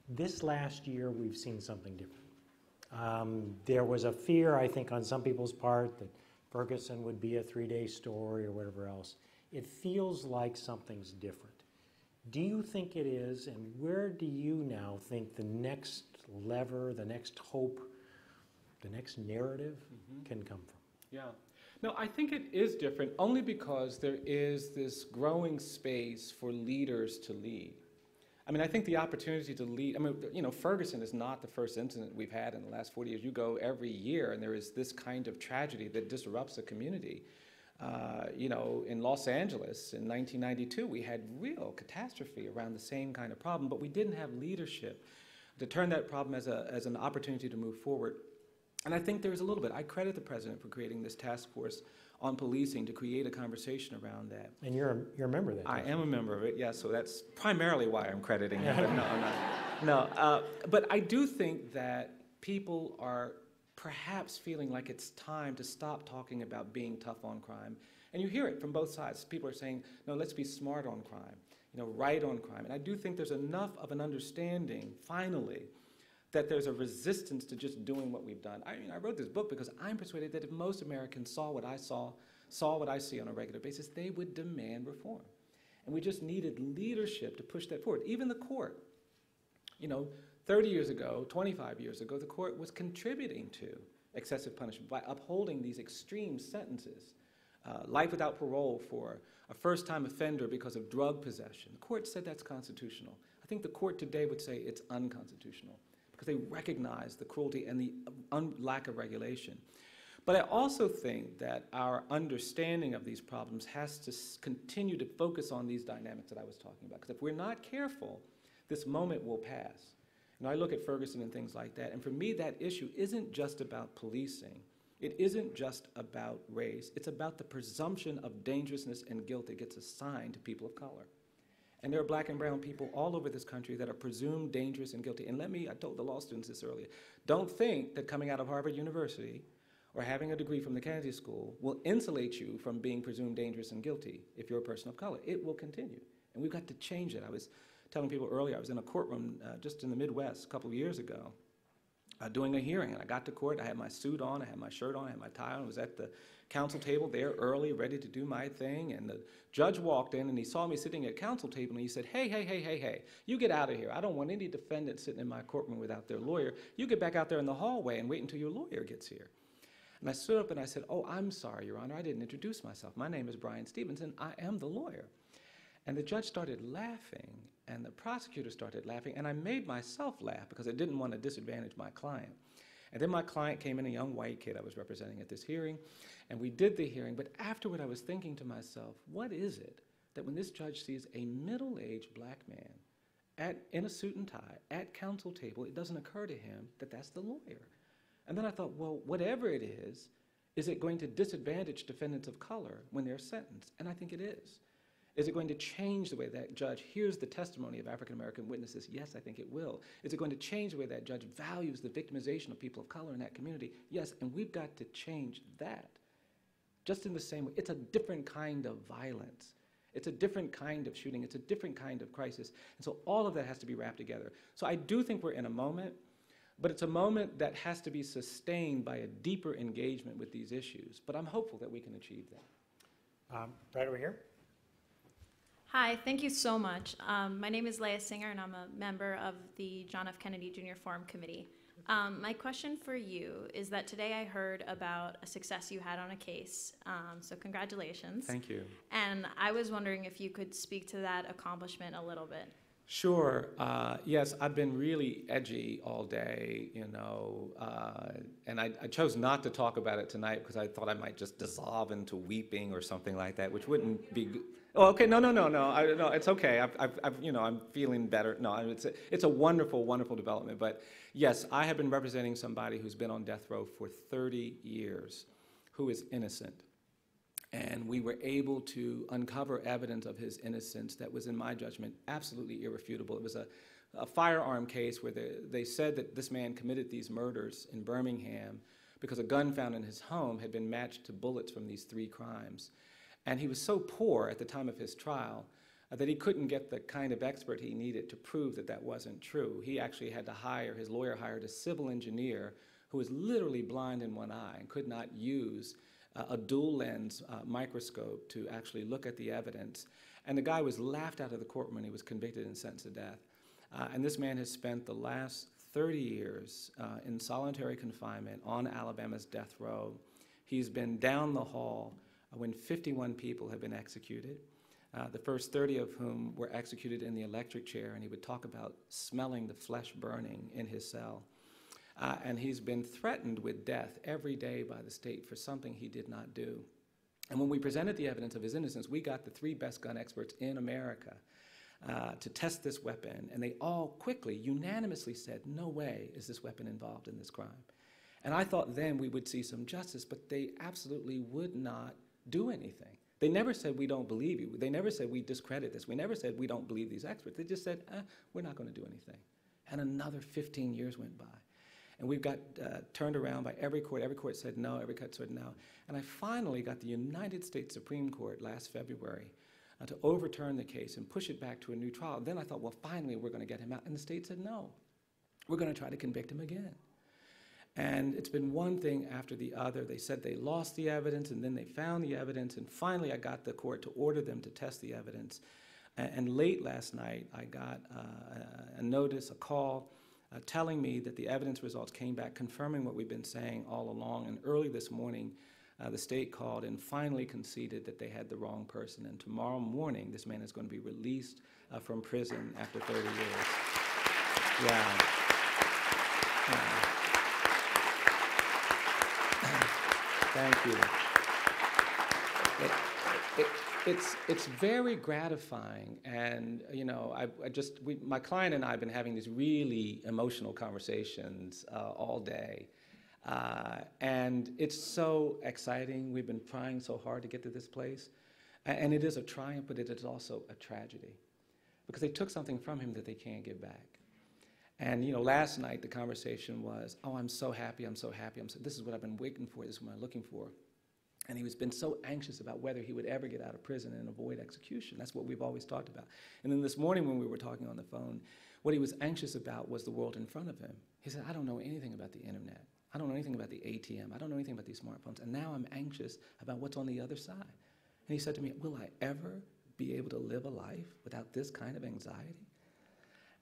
S1: This last year, we've seen something different. There was a fear, I think, on some people's part that Ferguson would be a 3-day story or whatever else. It feels like something's different. Do you think it is, and where do you now think the next lever, the next hope, the next narrative can come from?
S2: Yeah. No, I think it is different only because there is this growing space for leaders to lead. I mean, I think the opportunity to lead, I mean, you know, Ferguson is not the first incident we've had in the last 40 years. You go every year and there is this kind of tragedy that disrupts a community. You know, in Los Angeles in 1992, we had real catastrophe around the same kind of problem, but we didn't have leadership to turn that problem as an opportunity to move forward. And I think there's a little bit. I credit the president for creating this task force on policing to create a conversation around that.
S1: And you're a member of that.
S2: I am a member of it, yes, so that's primarily why I'm crediting him, but no, I'm not. No, but I do think that people are perhaps feeling like it's time to stop talking about being tough on crime. And you hear it from both sides. People are saying, no, let's be smart on crime, you know, right on crime. And I do think there's enough of an understanding, finally, that there's a resistance to just doing what we've done. I mean, I wrote this book because I'm persuaded that if most Americans saw what I saw what I see on a regular basis, they would demand reform. And we just needed leadership to push that forward. Even the court, you know, 30 years ago, 25 years ago, the court was contributing to excessive punishment by upholding these extreme sentences. Life without parole for a first-time offender because of drug possession. The court said that's constitutional. I think the court today would say it's unconstitutional, because they recognize the cruelty and the lack of regulation. But I also think that our understanding of these problems has to continue to focus on these dynamics that I was talking about. Because if we're not careful, this moment will pass. And I look at Ferguson and things like that, and for me that issue isn't just about policing. It isn't just about race. It's about the presumption of dangerousness and guilt that gets assigned to people of color. And there are black and brown people all over this country that are presumed dangerous and guilty. And I told the law students this earlier, don't think that coming out of Harvard University or having a degree from the Kennedy School will insulate you from being presumed dangerous and guilty if you're a person of color. It will continue. And we've got to change it. I was telling people earlier, I was in a courtroom just in the Midwest a couple of years ago doing a hearing. And I got to court, I had my suit on, I had my shirt on, I had my tie on. I was at the counsel table there early, ready to do my thing. And the judge walked in and he saw me sitting at counsel table and he said, hey, you get out of here. I don't want any defendant sitting in my courtroom without their lawyer. You get back out there in the hallway and wait until your lawyer gets here. And I stood up and I said, oh, I'm sorry, Your Honor, I didn't introduce myself. My name is Bryan Stevenson. I am the lawyer. And the judge started laughing, and the prosecutor started laughing, and I made myself laugh because I didn't want to disadvantage my client. And then my client came in, a young white kid I was representing at this hearing, and we did the hearing. But afterward, I was thinking to myself, what is it that when this judge sees a middle-aged black man in a suit and tie at counsel table, it doesn't occur to him that that's the lawyer? And then I thought, well, whatever it is it going to disadvantage defendants of color when they're sentenced? And I think it is. Is it going to change the way that judge hears the testimony of African-American witnesses? Yes, I think it will. Is it going to change the way that judge values the victimization of people of color in that community? Yes, and we've got to change that. Just in the same way, it's a different kind of violence. It's a different kind of shooting. It's a different kind of crisis. And so all of that has to be wrapped together. So I do think we're in a moment, but it's a moment that has to be sustained by a deeper engagement with these issues. But I'm hopeful that we can achieve that.
S1: Right over here.
S3: Hi, thank you so much. My name is Leah Singer, and I'm a member of the John F. Kennedy Jr. Forum Committee. My question for you is that today I heard about a success you had on a case, so congratulations.
S2: Thank you.
S3: And I was wondering if you could speak to that accomplishment a little bit.
S2: Sure. Yes, I've been really edgy all day, and I chose not to talk about it tonight because I thought I might just dissolve into weeping or something like that, which wouldn't be good. Oh, okay. No, it's okay. I'm feeling better. No, it's a wonderful, wonderful development. But yes, I have been representing somebody who's been on death row for 30 years, who is innocent. And we were able to uncover evidence of his innocence that was, in my judgment, absolutely irrefutable. It was a firearm case where they said that this man committed these murders in Birmingham because a gun found in his home had been matched to bullets from these 3 crimes. And he was so poor at the time of his trial that he couldn't get the kind of expert he needed to prove that that wasn't true. He actually had to his lawyer hired a civil engineer who was literally blind in one eye and could not use a dual lens microscope to actually look at the evidence. And the guy was laughed out of the courtroom when he was convicted and sentenced to death. And this man has spent the last 30 years in solitary confinement on Alabama's death row. He's been down the hall when 51 people have been executed, the first 30 of whom were executed in the electric chair, and he would talk about smelling the flesh burning in his cell. And he's been threatened with death every day by the state for something he did not do. And when we presented the evidence of his innocence, we got the 3 best gun experts in America to test this weapon, and they all quickly, unanimously said, no way is this weapon involved in this crime. And I thought then we would see some justice, but they absolutely would not do anything. They never said, we don't believe you. They never said, we discredit this. We never said, we don't believe these experts. They just said, we're not going to do anything. And another 15 years went by. And we've got turned around by every court. Every court said no. Every court said no. And I finally got the United States Supreme Court last February to overturn the case and push it back to a new trial. Then I thought, well, finally, we're going to get him out. And the state said, no, we're going to try to convict him again. And it's been one thing after the other. They said they lost the evidence, and then they found the evidence, and finally I got the court to order them to test the evidence. And late last night, I got a notice, a call, telling me that the evidence results came back confirming what we've been saying all along. And early this morning, the state called and finally conceded that they had the wrong person. And tomorrow morning, this man is going to be released from prison after 30 years. Yeah. Thank you. It's very gratifying, and my client and I have been having these really emotional conversations all day, and it's so exciting. We've been trying so hard to get to this place, and it is a triumph, but it is also a tragedy. because they took something from him that they can't give back. And last night the conversation was, oh, I'm so happy, I'm so happy, this is what I've been waiting for, this is what I'm looking for. And he was been so anxious about whether he would ever get out of prison and avoid execution. That's what we've always talked about. And then this morning when we were talking on the phone, what he was anxious about was the world in front of him. He said, I don't know anything about the internet. I don't know anything about the ATM. I don't know anything about these smartphones. And now I'm anxious about what's on the other side. And he said to me, will I ever be able to live a life without this kind of anxiety?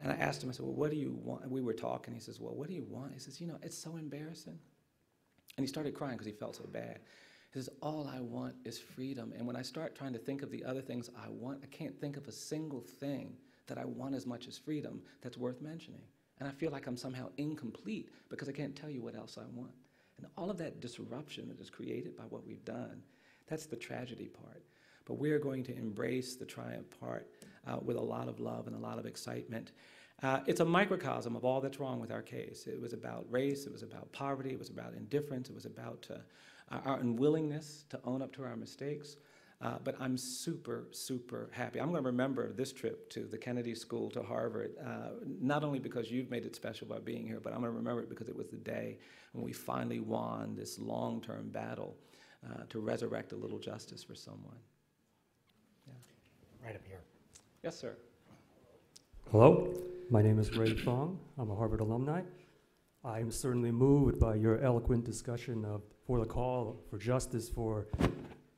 S2: And I asked him, I said, well, what do you want? And we were talking. He says, well, what do you want? He says, it's so embarrassing. And he started crying because he felt so bad. He says, all I want is freedom. And when I start trying to think of the other things I want, I can't think of a single thing that I want as much as freedom that's worth mentioning. And I feel like I'm somehow incomplete because I can't tell you what else I want. And all of that disruption that is created by what we've done, that's the tragedy part. But we're going to embrace the triumph part with a lot of love and a lot of excitement. It's a microcosm of all that's wrong with our case. It was about race, it was about poverty, it was about indifference, it was about our unwillingness to own up to our mistakes. But I'm super, super happy. I'm going to remember this trip to the Kennedy School, to Harvard, not only because you've made it special by being here, but I'm going to remember it because it was the day when we finally won this long-term battle to resurrect a little justice for someone. Yeah.
S1: Right up here.
S2: Yes, sir.
S4: Hello, my name is Ray Fong. I'm a Harvard alumni. I am certainly moved by your eloquent discussion for the call for justice for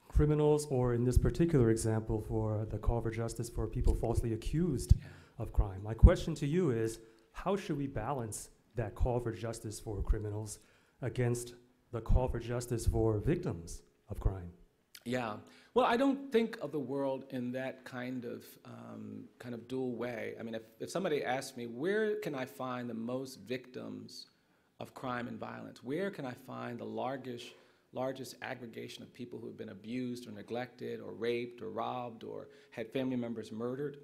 S4: criminals, or in this particular example, for the call for justice for people falsely accused of crime. My question to you is, how should we balance that call for justice for criminals against the call for justice for victims of crime?
S2: Yeah. Well, I don't think of the world in that kind of dual way. I mean, if somebody asked me, where can I find the most victims of crime and violence? Where can I find the largest aggregation of people who have been abused or neglected or raped or robbed or had family members murdered?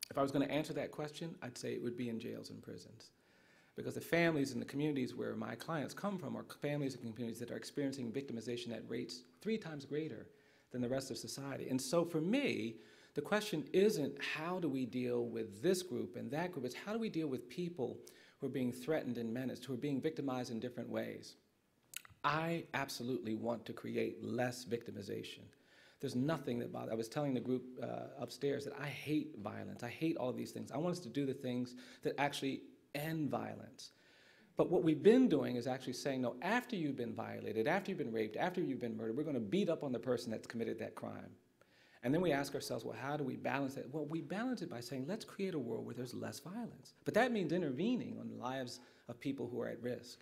S2: If I was going to answer that question, I'd say it would be in jails and prisons. Because the families and the communities where my clients come from are families and communities that are experiencing victimization at rates 3 times greater than the rest of society. And so for me, the question isn't how do we deal with this group and that group, it's how do we deal with people who are being threatened and menaced, who are being victimized in different ways. I absolutely want to create less victimization. There's nothing that bothers. I was telling the group upstairs that I hate violence. I hate all of these things. I want us to do the things that actually end violence. But what we've been doing is actually saying, no, after you've been violated, after you've been raped, after you've been murdered, we're going to beat up on the person that's committed that crime. And then we ask ourselves, well, how do we balance it? Well, we balance it by saying, let's create a world where there's less violence. But that means intervening on the lives of people who are at risk.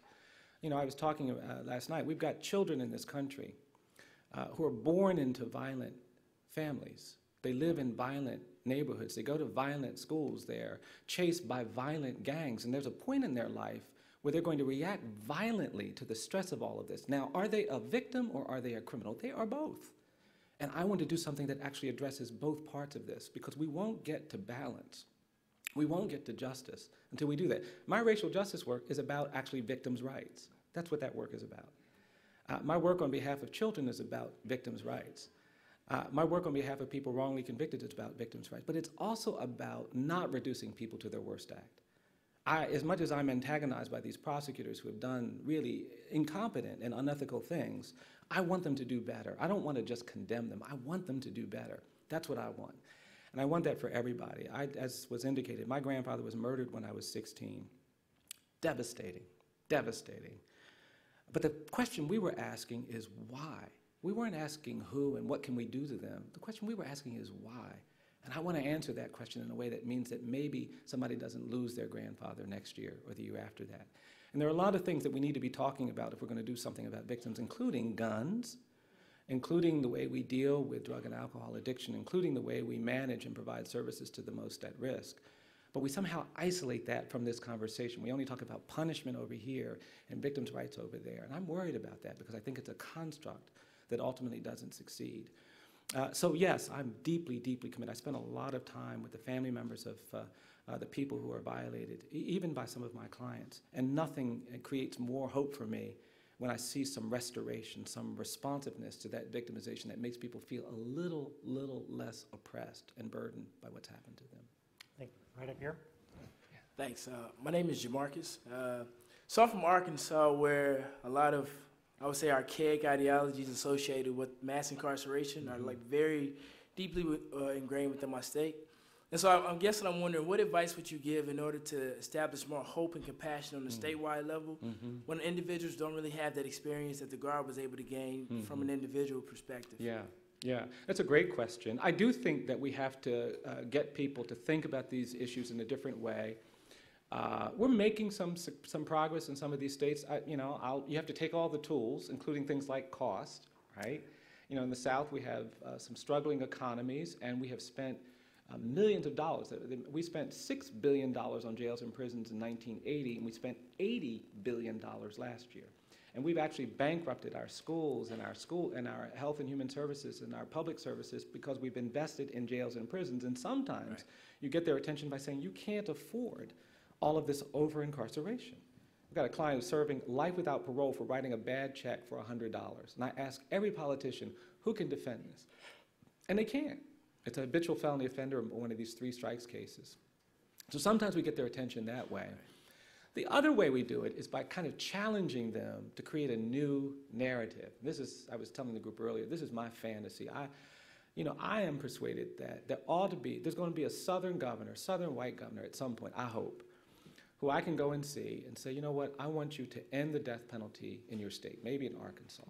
S2: I was talking last night, we've got children in this country who are born into violent families. They live in violent neighborhoods. They go to violent schools. They're chased by violent gangs. And there's a point in their life where they're going to react violently to the stress of all of this. Now, are they a victim or are they a criminal? They are both. And I want to do something that actually addresses both parts of this, because we won't get to balance. We won't get to justice until we do that. My racial justice work is about actually victims' rights. That's what that work is about. My work on behalf of children is about victims' rights. My work on behalf of people wrongly convicted is about victims' rights. But it's also about not reducing people to their worst act. As much as I'm antagonized by these prosecutors who have done really incompetent and unethical things, I want them to do better. I don't want to just condemn them. I want them to do better. That's what I want. And I want that for everybody. As was indicated, my grandfather was murdered when I was 16. Devastating, devastating. But the question we were asking is why? We weren't asking who and what can we do to them. The question we were asking is why? And I want to answer that question in a way that means that maybe somebody doesn't lose their grandfather next year or the year after that. And there are a lot of things that we need to be talking about if we're going to do something about victims, including guns, including the way we deal with drug and alcohol addiction, including the way we manage and provide services to the most at risk. But we somehow isolate that from this conversation. We only talk about punishment over here and victims' rights over there. And I'm worried about that because I think it's a construct that ultimately doesn't succeed. So yes, I'm deeply, deeply committed. I spend a lot of time with the family members of the people who are violated, even by some of my clients. And nothing creates more hope for me when I see some restoration, some responsiveness to that victimization that makes people feel a little less oppressed and burdened by what's happened to them.
S1: Right up here.
S5: Thanks. My name is Jamarcus. So I'm from Arkansas, where a lot of, I would say, archaic ideologies associated with mass incarceration are like very deeply ingrained within my state. And so I'm guessing, I'm wondering, what advice would you give in order to establish more hope and compassion on the statewide level when individuals don't really have that experience that the Guard was able to gain from an individual perspective?
S2: Yeah, that's a great question. I do think that we have to get people to think about these issues in a different way. We're making some progress in some of these states. You have to take all the tools, including things like cost, right? In the South, we have some struggling economies, and we have spent millions of dollars. We spent $6 billion on jails and prisons in 1980, and we spent $80 billion last year. And we've actually bankrupted our schools and our health and human services and our public services because we've invested in jails and prisons. And sometimes you get their attention by saying you can't afford all of this over-incarceration. I've got a client who's serving life without parole for writing a bad check for $100. And I ask every politician, who can defend this? And they can't. It's a habitual felony offender, one of these 3 strikes cases. So sometimes we get their attention that way. The other way we do it is by kind of challenging them to create a new narrative. I was telling the group earlier, this is my fantasy. I am persuaded that there's going to be a southern white governor at some point, I hope, who I can go and see and say, you know what, I want you to end the death penalty in your state, maybe in Arkansas.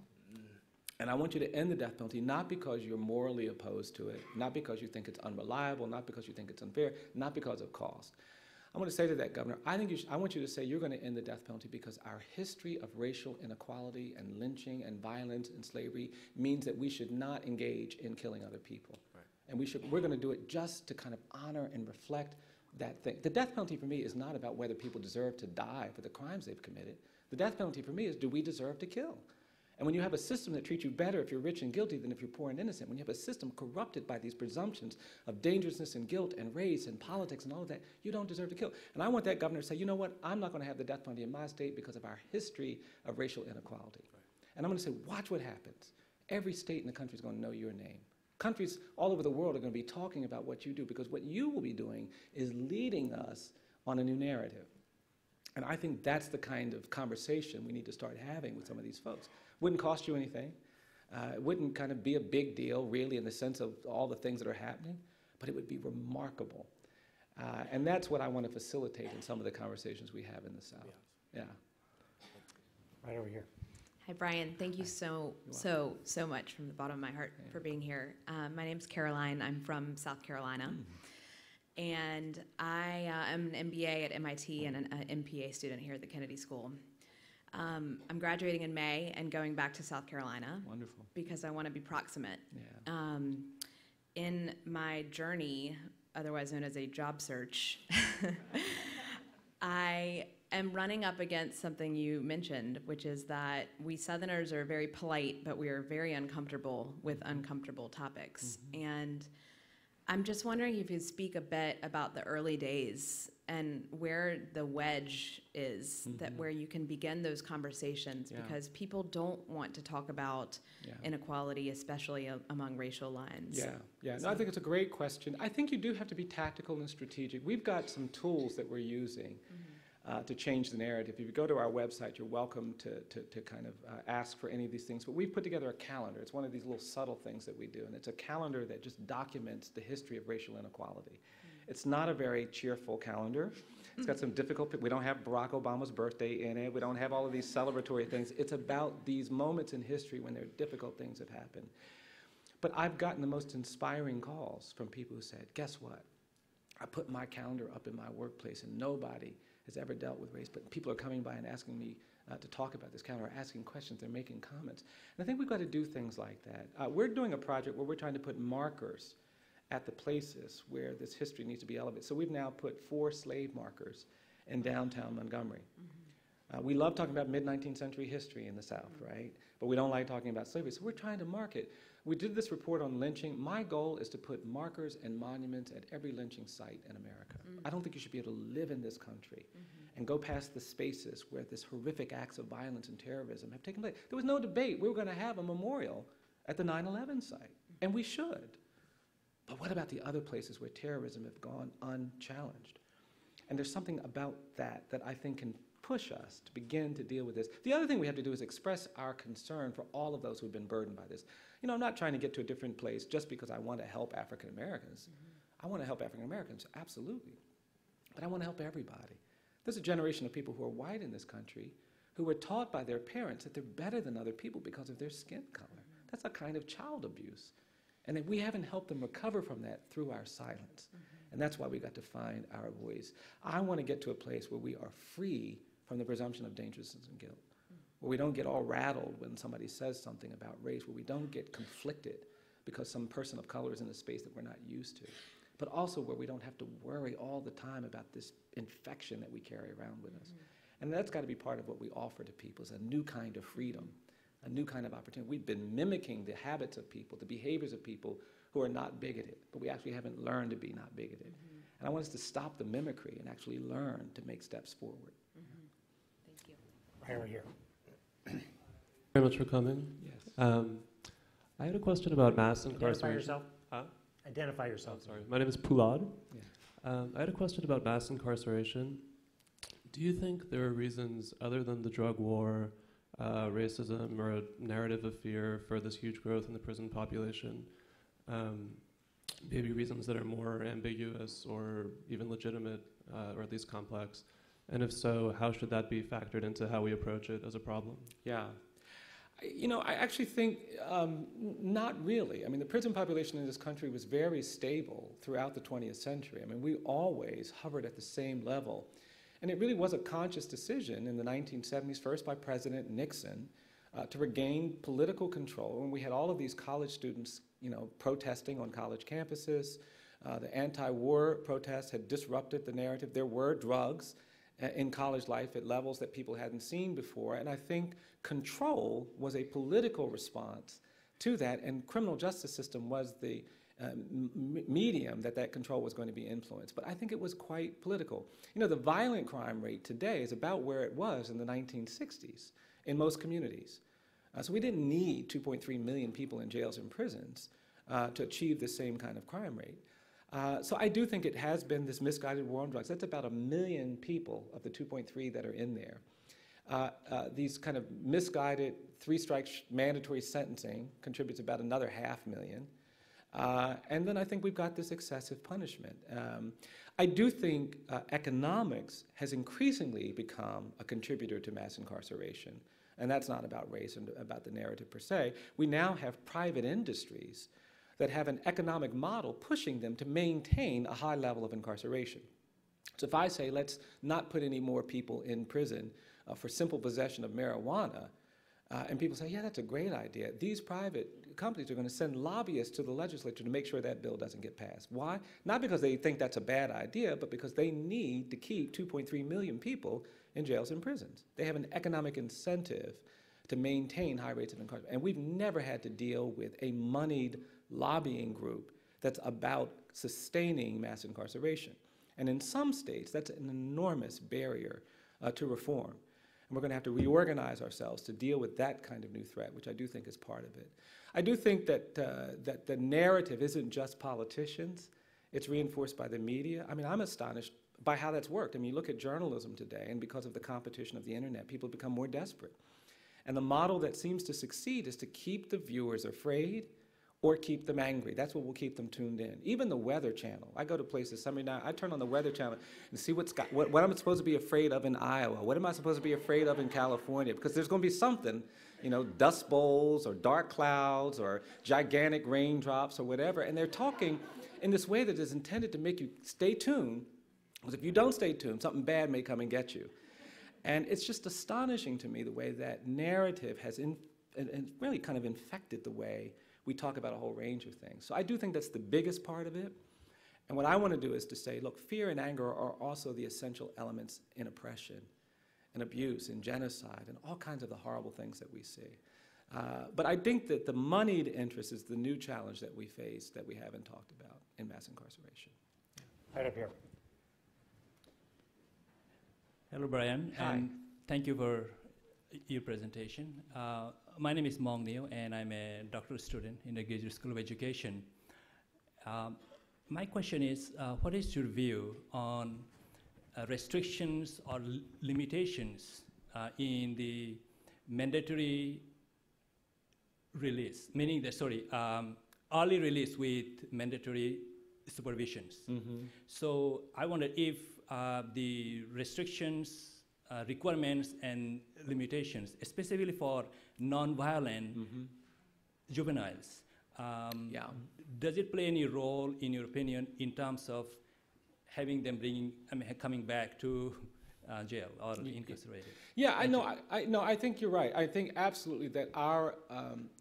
S2: And I want you to end the death penalty not because you're morally opposed to it, not because you think it's unreliable, not because you think it's unfair, not because of cost. I want to say to that governor, I want you to say you're going to end the death penalty because our history of racial inequality and lynching and violence and slavery means that we should not engage in killing other people. Right. And we're going to do it just to kind of honor and reflect that thing. The death penalty for me is not about whether people deserve to die for the crimes they've committed. The death penalty for me is, do we deserve to kill? And when you have a system that treats you better if you're rich and guilty than if you're poor and innocent, when you have a system corrupted by these presumptions of dangerousness and guilt and race and politics and all of that, you don't deserve to kill. And I want that governor to say, you know what, I'm not going to have the death penalty in my state because of our history of racial inequality. Right. And I'm going to say, watch what happens. Every state in the country is going to know your name. Countries all over the world are going to be talking about what you do because what you will be doing is leading us on a new narrative. And I think that's the kind of conversation we need to start having with some of these folks. Wouldn't cost you anything. It wouldn't kind of be a big deal, really, in the sense of all the things that are happening, but it would be remarkable. And that's what I want to facilitate in some of the conversations we have in the South. Yeah.
S1: Right over here.
S6: Hi, Bryan. Thank you so much from the bottom of my heart for being here. My name's Caroline. I'm from South Carolina. And I am an MBA at MIT and an MPA student here at the Kennedy School. I'm graduating in May and going back to South Carolina.
S2: Wonderful. Because
S6: I want to be proximate.
S2: Yeah.
S6: In my journey, otherwise known as a job search, I am running up against something you mentioned, which is that we Southerners are very polite, but we are very uncomfortable with uncomfortable topics. And I'm just wondering if you'd speak a bit about the early days and where the wedge is, that where you can begin those conversations, because people don't want to talk about inequality, especially among racial lines.
S2: Yeah. No, I think it's a great question. I think you do have to be tactical and strategic. We've got some tools that we're using to change the narrative. If you go to our website, you're welcome to kind of ask for any of these things. But we've put together a calendar. It's one of these little subtle things that we do, and it's a calendar that just documents the history of racial inequality. It's not a very cheerful calendar. It's got some difficult, we don't have Barack Obama's birthday in it. We don't have all of these celebratory things. It's about these moments in history when there are difficult things have happened. But I've gotten the most inspiring calls from people who said, guess what? I put my calendar up in my workplace and nobody has ever dealt with race, but people are coming by and asking me to talk about this calendar, asking questions, they're making comments. And I think we've got to do things like that. We're doing a project where we're trying to put markers at the places where this history needs to be elevated. So we've now put 4 slave markers in downtown Montgomery. We love talking about mid-19th century history in the South, right? But we don't like talking about slavery. So we're trying to mark it. We did this report on lynching. My goal is to put markers and monuments at every lynching site in America. I don't think you should be able to live in this country and go past the spaces where this horrific acts of violence and terrorism have taken place. There was no debate. We were going to have a memorial at the 9/11 site, and we should. But what about the other places where terrorism have gone unchallenged? And there's something about that that I think can push us to begin to deal with this. The other thing we have to do is express our concern for all of those who've been burdened by this. You know, I'm not trying to get to a different place just because I want to help African Americans. I want to help African Americans, absolutely. But I want to help everybody. There's a generation of people who are white in this country who were taught by their parents that they're better than other people because of their skin color. That's a kind of child abuse. And that we haven't helped them recover from that through our silence. And that's why we got to find our voice. I want to get to a place where we are free from the presumption of dangerousness and guilt, where we don't get all rattled when somebody says something about race, where we don't get conflicted because some person of color is in a space that we're not used to, but also where we don't have to worry all the time about this infection that we carry around with us. And that's got to be part of what we offer to people, is a new kind of freedom, a new kind of opportunity. We've been mimicking the habits of people, the behaviors of people who are not bigoted, but we actually haven't learned to be not bigoted. And I want us to stop the mimicry and actually learn to make steps forward.
S6: Thank you.
S1: Right over here.
S7: Very much for coming.
S2: Yes.
S7: I had a question about mass
S1: Identify
S7: incarceration.
S1: yourself.
S7: Huh?
S1: Identify yourself.
S7: Oh, sorry. My name is Pulad.
S2: Yeah.
S7: I had a question about mass incarceration. Do you think there are reasons other than the drug war, racism, or a narrative of fear for this huge growth in the prison population? Maybe reasons that are more ambiguous or even legitimate, or at least complex? And if so, how should that be factored into how we approach it as a problem?
S2: Yeah. You know, I actually think not really. I mean, the prison population in this country was very stable throughout the 20th century. I mean, we always hovered at the same level. And it really was a conscious decision in the 1970s, first by President Nixon, to regain political control. When we had all of these college students, you know, protesting on college campuses, the anti-war protests had disrupted the narrative. There were drugs in college life at levels that people hadn't seen before. And I think control was a political response to that, and criminal justice system was the medium that control was going to be influenced. But I think it was quite political. You know, the violent crime rate today is about where it was in the 1960s in most communities. So we didn't need 2.3 million people in jails and prisons to achieve the same kind of crime rate. So I do think it has been this misguided war on drugs. That's about 1 million people of the 2.3 that are in there. These kind of misguided three-strike mandatory sentencing contributes about another 500,000. And then I think we've got this excessive punishment. I do think economics has increasingly become a contributor to mass incarceration. And that's not about race and about the narrative per se. We now have private industries that have an economic model pushing them to maintain a high level of incarceration. So if I say, let's not put any more people in prison for simple possession of marijuana, and people say, yeah, that's a great idea. These private companies are going to send lobbyists to the legislature to make sure that bill doesn't get passed. Why? Not because they think that's a bad idea, but because they need to keep 2.3 million people in jails and prisons. They have an economic incentive to maintain high rates of incarceration. And we've never had to deal with a moneyed lobbying group that's about sustaining mass incarceration. And in some states, that's an enormous barrier to reform. And we're going to have to reorganize ourselves to deal with that kind of new threat, which I do think is part of it. I do think that that the narrative isn't just politicians. It's reinforced by the media. I mean, I'm astonished by how that's worked. I mean, you look at journalism today, and because of the competition of the internet, people become more desperate. And the model that seems to succeed is to keep the viewers afraid or keep them angry. That's what will keep them tuned in. Even the Weather Channel. I go to places, Sunday night, I turn on the Weather Channel and see what I'm supposed to be afraid of in Iowa. What am I supposed to be afraid of in California? Because there's going to be something, you know, dust bowls or dark clouds or gigantic raindrops or whatever. And they're talking in this way that is intended to make you stay tuned. Because if you don't stay tuned, something bad may come and get you. And it's just astonishing to me the way that narrative has really kind of infected the way we talk about a whole range of things. So I do think that's the biggest part of it. And what I want to do is to say, look, fear and anger are also the essential elements in oppression and abuse and genocide and all kinds of the horrible things that we see. But I think that the moneyed interest is the new challenge that we face that we haven't talked about in mass incarceration.
S1: Right up here.
S8: Hello, Bryan.
S1: Hi.
S8: Thank you for your presentation. My name is Mong Neo, and I'm a doctoral student in the Graduate School of Education. My question is, what is your view on restrictions or limitations in the mandatory release, meaning early release with mandatory supervisions? So I wonder if the restrictions, requirements, and limitations, especially for non-violent juveniles, does it play any role, in your opinion, in terms of having them coming back to jail or incarcerated?
S2: Yeah, I think you're right. I think absolutely that our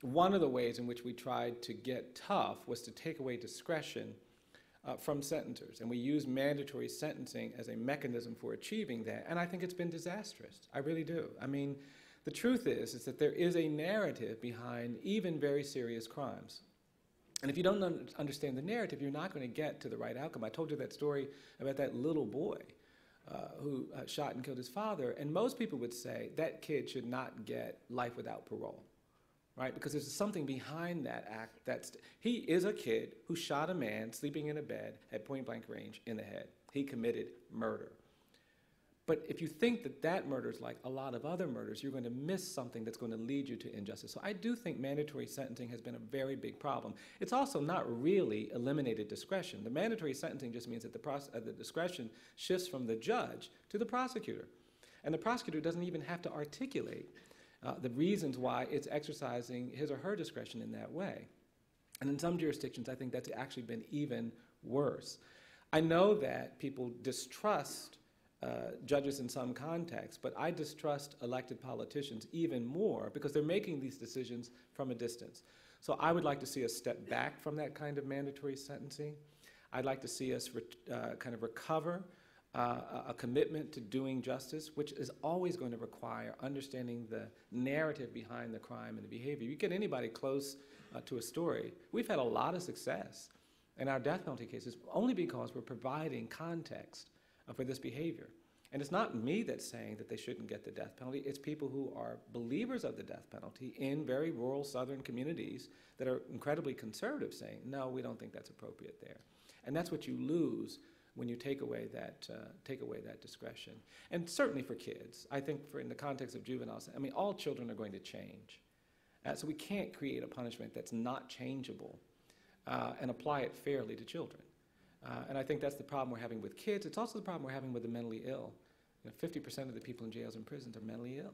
S2: one of the ways in which we tried to get tough was to take away discretion from sentencers, and we use mandatory sentencing as a mechanism for achieving that, and I think it's been disastrous. I really do. I mean, the truth is that there is a narrative behind even very serious crimes. And if you don't understand the narrative, you're not going to get to the right outcome. I told you that story about that little boy who shot and killed his father, and most people would say that kid should not get life without parole, right? Because there's something behind that act. He is a kid who shot a man sleeping in a bed at point-blank range in the head. He committed murder. But if you think that that murder is like a lot of other murders, you're going to miss something that's going to lead you to injustice. So I do think mandatory sentencing has been a very big problem. It's also not really eliminated discretion. The mandatory sentencing just means that the discretion shifts from the judge to the prosecutor. And the prosecutor doesn't even have to articulate the reasons why it's exercising his or her discretion in that way. And in some jurisdictions, I think that's actually been even worse. I know that people distrust judges in some contexts, but I distrust elected politicians even more because they're making these decisions from a distance. So I would like to see us step back from that kind of mandatory sentencing. I'd like to see us kind of recover a commitment to doing justice, which is always going to require understanding the narrative behind the crime and the behavior. You get anybody close to a story. We've had a lot of success in our death penalty cases only because we're providing context for this behavior. And it's not me that's saying that they shouldn't get the death penalty. It's people who are believers of the death penalty in very rural southern communities that are incredibly conservative saying, no, we don't think that's appropriate there. And that's what you lose when you take away that discretion. And certainly for kids, I think in the context of juveniles, I mean, all children are going to change. So we can't create a punishment that's not changeable and apply it fairly to children. And I think that's the problem we're having with kids. It's also the problem we're having with the mentally ill. 50% of the people in jails and prisons are mentally ill.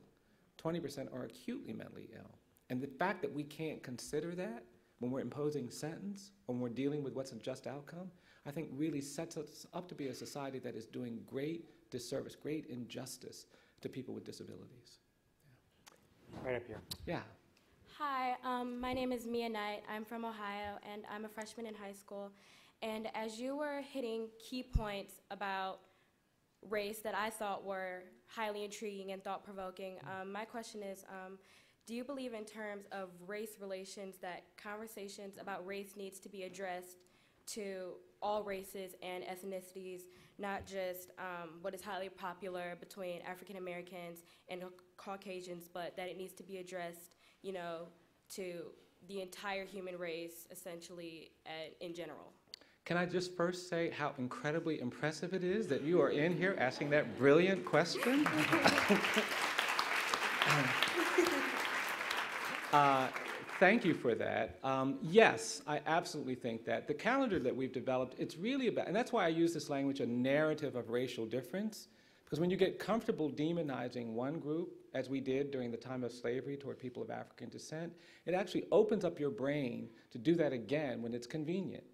S2: 20% are acutely mentally ill. And the fact that we can't consider that when we're imposing sentence, when we're dealing with what's a just outcome, I think really sets us up to be a society that is doing great disservice, great injustice to people with disabilities.
S1: Right up here.
S2: Yeah.
S9: Hi, my name is Mia Knight. I'm from Ohio, and I'm a freshman in high school. And as you were hitting key points about race that I thought were highly intriguing and thought-provoking, my question is, do you believe in terms of race relations that conversations about race needs to be addressed to all races and ethnicities, not just what is highly popular between African Americans and Caucasians, but that it needs to be addressed, to the entire human race, essentially, in general?
S2: Can I just first say how incredibly impressive it is that you are in here asking that brilliant question? Thank you for that. Yes, I absolutely think that. The calendar that we've developed, it's really about, and that's why I use this language, a narrative of racial difference, because when you get comfortable demonizing one group, as we did during the time of slavery toward people of African descent, it actually opens up your brain to do that again when it's convenient.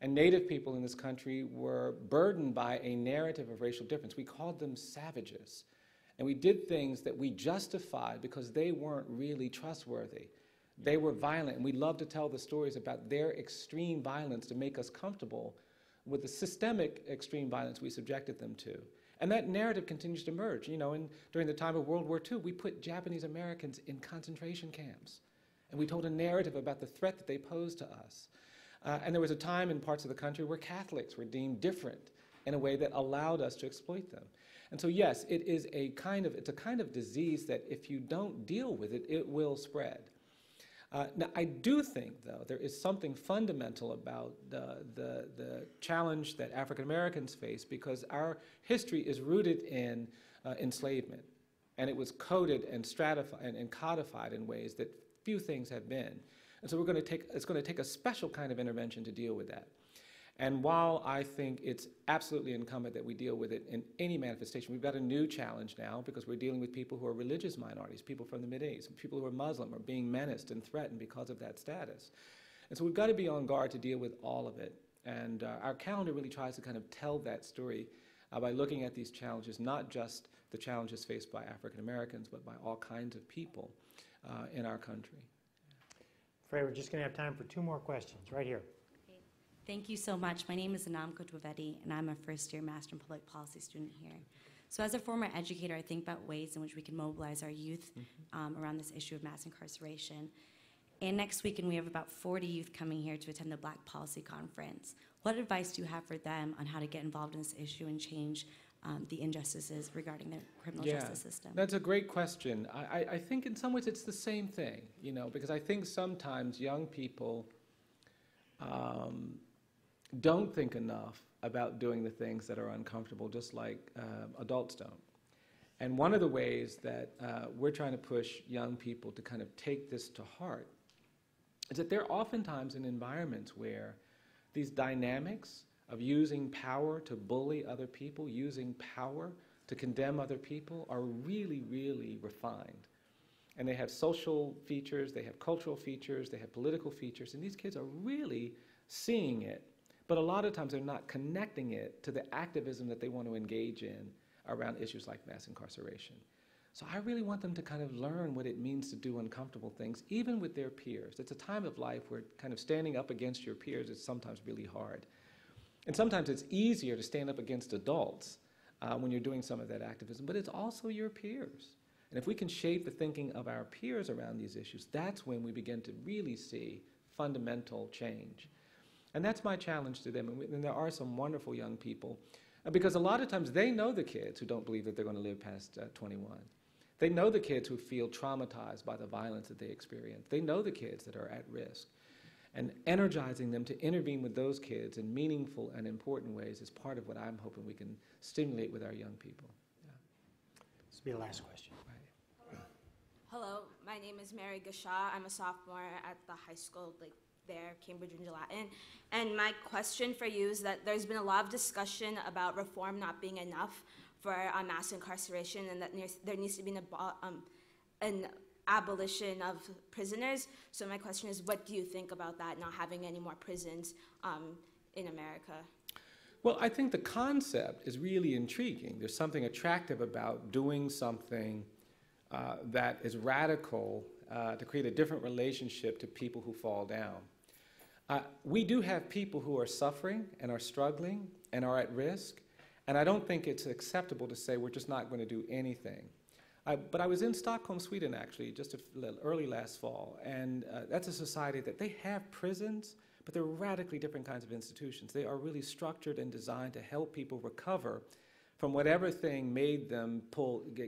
S2: And Native people in this country were burdened by a narrative of racial difference. We called them savages. And we did things that we justified because they weren't really trustworthy. They were violent, and we love to tell the stories about their extreme violence to make us comfortable with the systemic extreme violence we subjected them to. And that narrative continues to emerge. During the time of World War II, we put Japanese Americans in concentration camps. And we told a narrative about the threat that they posed to us. And there was a time in parts of the country where Catholics were deemed different in a way that allowed us to exploit them. And so yes, it's a kind of disease that if you don't deal with it, it will spread. Now, I do think, though, there is something fundamental about the challenge that African Americans face, because our history is rooted in enslavement, and it was coded and stratified and codified in ways that few things have been. And so it's going to take a special kind of intervention to deal with that. And while I think it's absolutely incumbent that we deal with it in any manifestation, we've got a new challenge now because we're dealing with people who are religious minorities, people from the Mideast, people who are Muslim are being menaced and threatened because of that status. And so we've got to be on guard to deal with all of it. And our calendar really tries to kind of tell that story by looking at these challenges, not just the challenges faced by African Americans, but by all kinds of people in our country.
S1: Frey, we're just going to have time for 2 more questions, right here.
S10: Thank you so much. My name is Anam Kotwavedi, and I'm a first-year Master in Public Policy student here. So as a former educator, I think about ways in which we can mobilize our youth around this issue of mass incarceration. And next weekend, we have about 40 youth coming here to attend the Black Policy Conference. What advice do you have for them on how to get involved in this issue and change the injustices regarding the criminal justice system?
S2: That's a great question. I think in some ways it's the same thing, you know, because I think sometimes young people don't think enough about doing the things that are uncomfortable, just like adults don't. And one of the ways that we're trying to push young people to kind of take this to heart is that they're oftentimes in environments where these dynamics of using power to bully other people, using power to condemn other people, are really, really refined. And they have social features, they have cultural features, they have political features, and these kids are really seeing it. But a lot of times they're not connecting it to the activism that they want to engage in around issues like mass incarceration. So I really want them to kind of learn what it means to do uncomfortable things, even with their peers. It's a time of life where kind of standing up against your peers is sometimes really hard. And sometimes it's easier to stand up against adults when you're doing some of that activism, but it's also your peers. And if we can shape the thinking of our peers around these issues, that's when we begin to really see fundamental change. And that's my challenge to them. And there are some wonderful young people, because a lot of times they know the kids who don't believe that they're going to live past 21. They know the kids who feel traumatized by the violence that they experience. They know the kids that are at risk. And energizing them to intervene with those kids in meaningful and important ways is part of what I'm hoping we can stimulate with our young people. Yeah.
S1: This will be the last question.
S2: Right.
S9: Hello, my name is Mary Gashaw. I'm a sophomore at the high school there, Cambridge and Gelatin. And my question for you is that there's been a lot of discussion about reform not being enough for mass incarceration, and that there needs to be an abolition of prisoners. So my question is, what do you think about that, not having any more prisons in America?
S2: Well, I think the concept is really intriguing. There's something attractive about doing something that is radical to create a different relationship to people who fall down. We do have people who are suffering and are struggling and are at risk, and I don't think it's acceptable to say we're just not going to do anything. But I was in Stockholm, Sweden, actually, just early last fall, and that's a society that they have prisons, but they're radically different kinds of institutions. They are really structured and designed to help people recover from whatever thing made them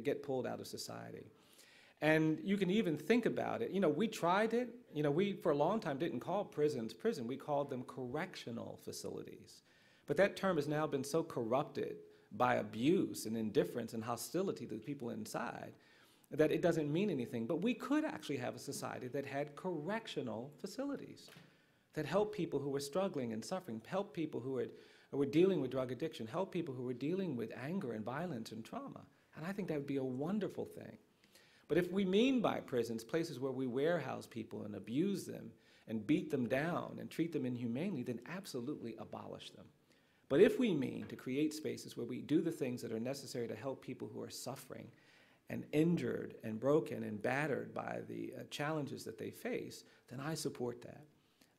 S2: get pulled out of society. And you can even think about it. You know, we tried it. You know, we, for a long time, didn't call prisons prison. We called them correctional facilities. But that term has now been so corrupted by abuse and indifference and hostility to the people inside that it doesn't mean anything. But we could actually have a society that had correctional facilities that help people who were struggling and suffering, help people who were dealing with drug addiction, help people who were dealing with anger and violence and trauma. And I think that would be a wonderful thing. But if we mean by prisons places where we warehouse people and abuse them and beat them down and treat them inhumanely, then absolutely abolish them. But if we mean to create spaces where we do the things that are necessary to help people who are suffering and injured and broken and battered by the challenges that they face, then I support that.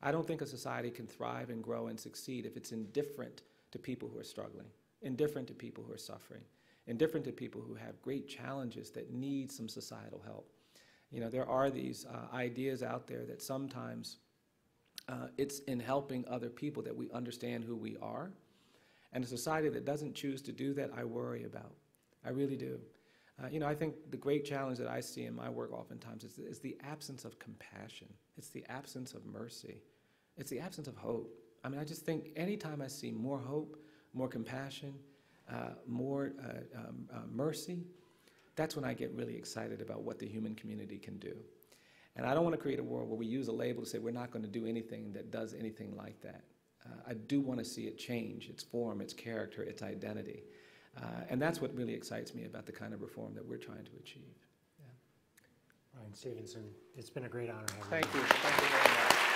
S2: I don't think a society can thrive and grow and succeed if it's indifferent to people who are struggling, indifferent to people who are suffering, indifferent to people who have great challenges that need some societal help. You know, there are these ideas out there that sometimes it's in helping other people that we understand who we are. And a society that doesn't choose to do that, I worry about. I really do. I think the great challenge that I see in my work oftentimes is the absence of compassion. It's the absence of mercy. It's the absence of hope. I mean, I just think anytime I see more hope, more compassion, more mercy, that's when I get really excited about what the human community can do. And I don't want to create a world where we use a label to say we're not going to do anything that does anything like that. I do want to see it change, its form, its character, its identity. And that's what really excites me about the kind of reform that we're trying to achieve.
S1: Bryan Stevenson, it's been a great honor having you.
S2: Thank you. Thank you very much.